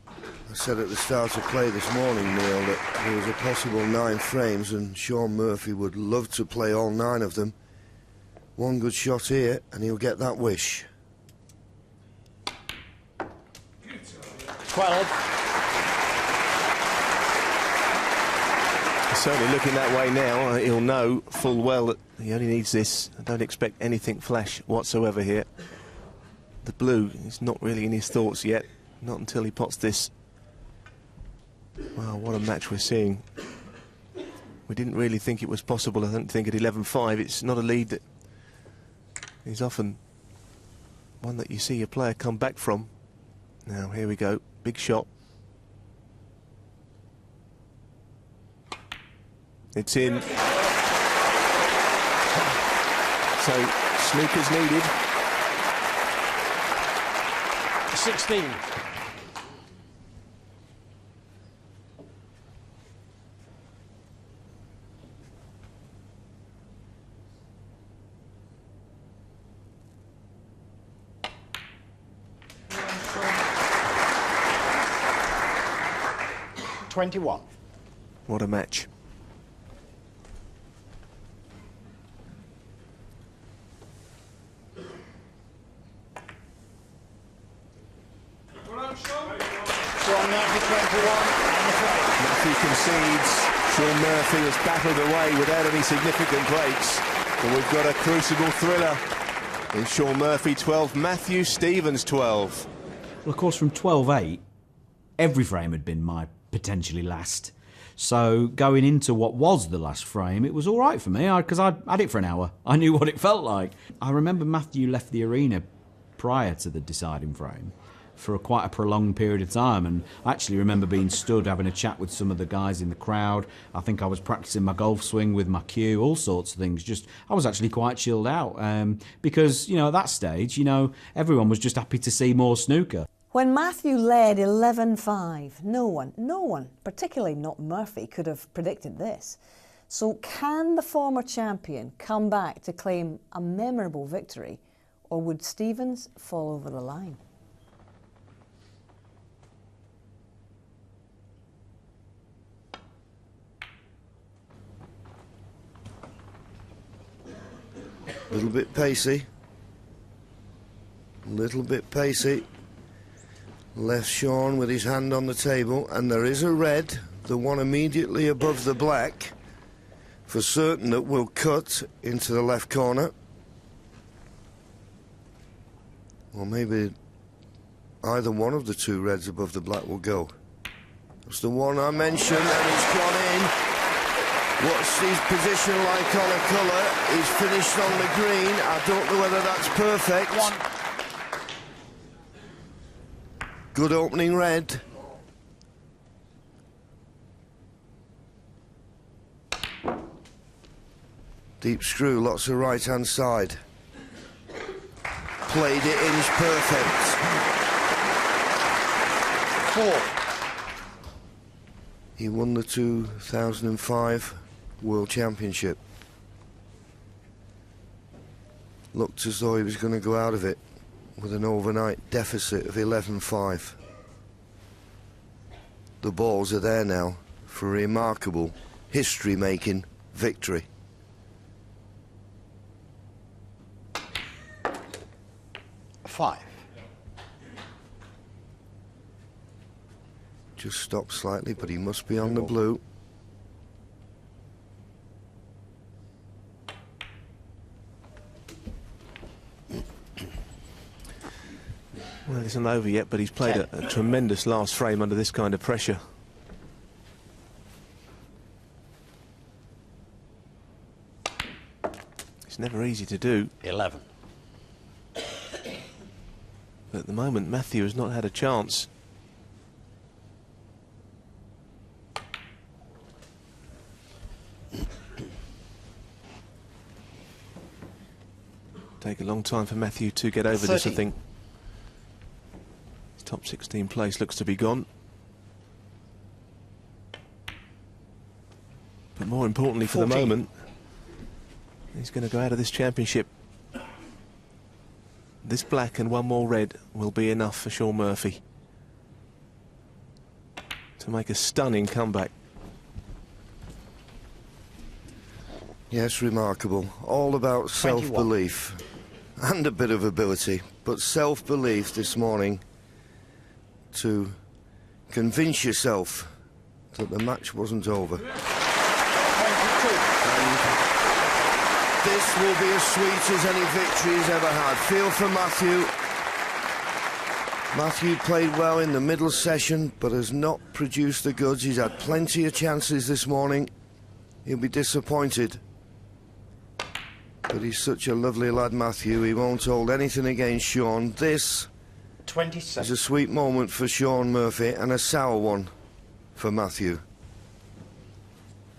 I said at the start of play this morning, Neil, that there was a possible 9 frames and Shaun Murphy would love to play all 9 of them. One good shot here and he'll get that wish. 12. Certainly looking that way now. He'll know full well that he only needs this. I don't expect anything flash whatsoever here. The blue is not really in his thoughts yet, not until he pots this. Wow, what a match we're seeing. We didn't really think it was possible, I don't think, at 11-5. It's not a lead that is often one that you see a player come back from. Now, here we go. Big shot. It's in. So, snookers needed. 16. $21. What a match. Shaun Murphy 21 and the frame. Matthew concedes. Shaun Murphy has battled away without any significant breaks. And we've got a Crucible thriller in Shaun Murphy 12, Matthew Stevens 12. Well, of course, from 12-8, every frame had been my potentially last. So going into what was the last frame, it was all right for me because I'd had it for an hour. I knew what it felt like. I remember Matthew left the arena prior to the deciding frame for quite a prolonged period of time, and I actually remember being stood having a chat with some of the guys in the crowd. I think I was practicing my golf swing with my cue, all sorts of things. Just I was actually quite chilled out because, you know, at that stage, you know, everyone was just happy to see more snooker. When Matthew led 11-5, no one, particularly not Murphy, could have predicted this. So can the former champion come back to claim a memorable victory, or would Stevens fall over the line? A little bit pacey. A little bit pacey. Left Shaun with his hand on the table, and there is a red, the one immediately above the black, for certain that will cut into the left corner. Or maybe either one of the two reds above the black will go. That's the one I mentioned, and it's gone in. What's his position like on a colour? He's finished on the green. I don't know whether that's perfect. One. Good opening red. Deep screw, lots of right-hand side. Played it inch perfect. 4. He won the 2005 World Championship. Looked as though he was going to go out of it with an overnight deficit of 11-5. The balls are there now for a remarkable, history-making victory. Five. Just stopped slightly, but he must be on the blue. Well, it isn't over yet, but he's played a tremendous last frame under this kind of pressure. It's never easy to do. 11. But at the moment, Matthew has not had a chance. Take a long time for Matthew to get over 30. this, I think. His top 16 place looks to be gone. But more importantly for 14. the moment, he's going to go out of this championship. This black and one more red will be enough for Shaun Murphy to make a stunning comeback. Yes, remarkable. All about self-belief and a bit of ability, but self-belief this morning to convince yourself that the match wasn't over. 22. And this will be as sweet as any victory he's ever had. Feel for Matthew. Matthew played well in the middle session, but has not produced the goods. He's had plenty of chances this morning. He'll be disappointed. But he's such a lovely lad, Matthew. He won't hold anything against Shaun. This 27. is a sweet moment for Shaun Murphy and a sour one for Matthew.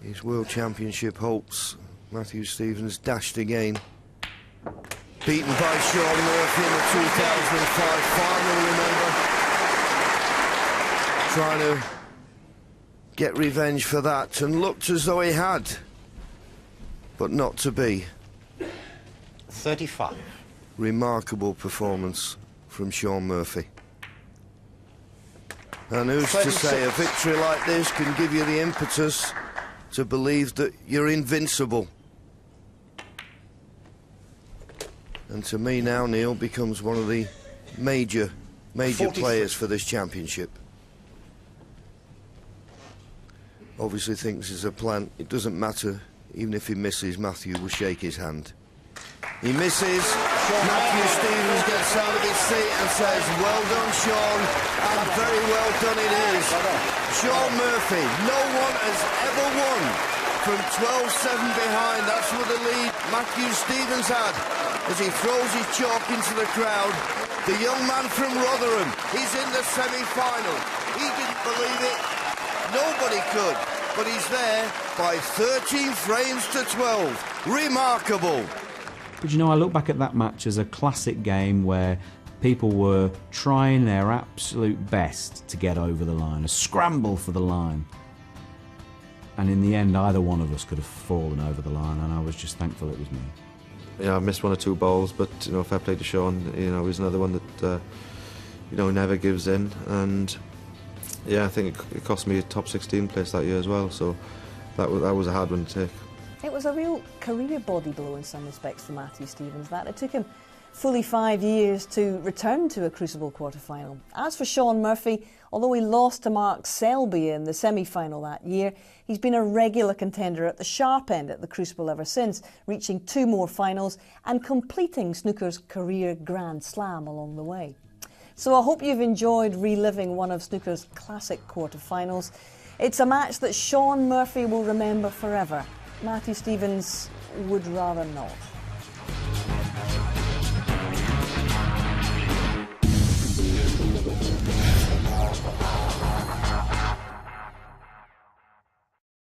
His World Championship hopes, Matthew Stevens, dashed again. Beaten by Shaun Murphy in the 2005 final, remember? Trying to get revenge for that, and looked as though he had, but not to be. 35. Remarkable performance from Shaun Murphy. And who's to say a victory like this can give you the impetus to believe that you're invincible? And to me now, Neil becomes one of the major 43. players for this championship. Obviously thinks it's a plan. It doesn't matter. Even if he misses, Matthew will shake his hand. He misses. Matthew Stevens gets out of his seat and says, well done, Shaun, and very well done it is. Shaun Murphy, no one has ever won from 12-7 behind. That's what the lead Matthew Stevens had as he throws his chalk into the crowd. The young man from Rotherham, he's in the semi-final. He didn't believe it. Nobody could, but he's there by 13 frames to 12. Remarkable. But you know, I look back at that match as a classic game where people were trying their absolute best to get over the line, a scramble for the line. And in the end, either one of us could have fallen over the line, and I was just thankful it was me. Yeah, I missed one or two balls, but you know, fair play to Shaun. You know, he's another one that you know, never gives in, and yeah, I think it cost me a top 16 place that year as well. So that was a hard one to take. It was a real career body blow in some respects for Matthew Stevens, that it took him fully 5 years to return to a Crucible quarter-final. As for Shaun Murphy, although he lost to Mark Selby in the semi-final that year, he's been a regular contender at the sharp end at the Crucible ever since, reaching 2 more finals and completing snooker's career Grand Slam along the way. So I hope you've enjoyed reliving one of snooker's classic quarter-finals. It's a match that Shaun Murphy will remember forever. Matthew Stevens would rather not.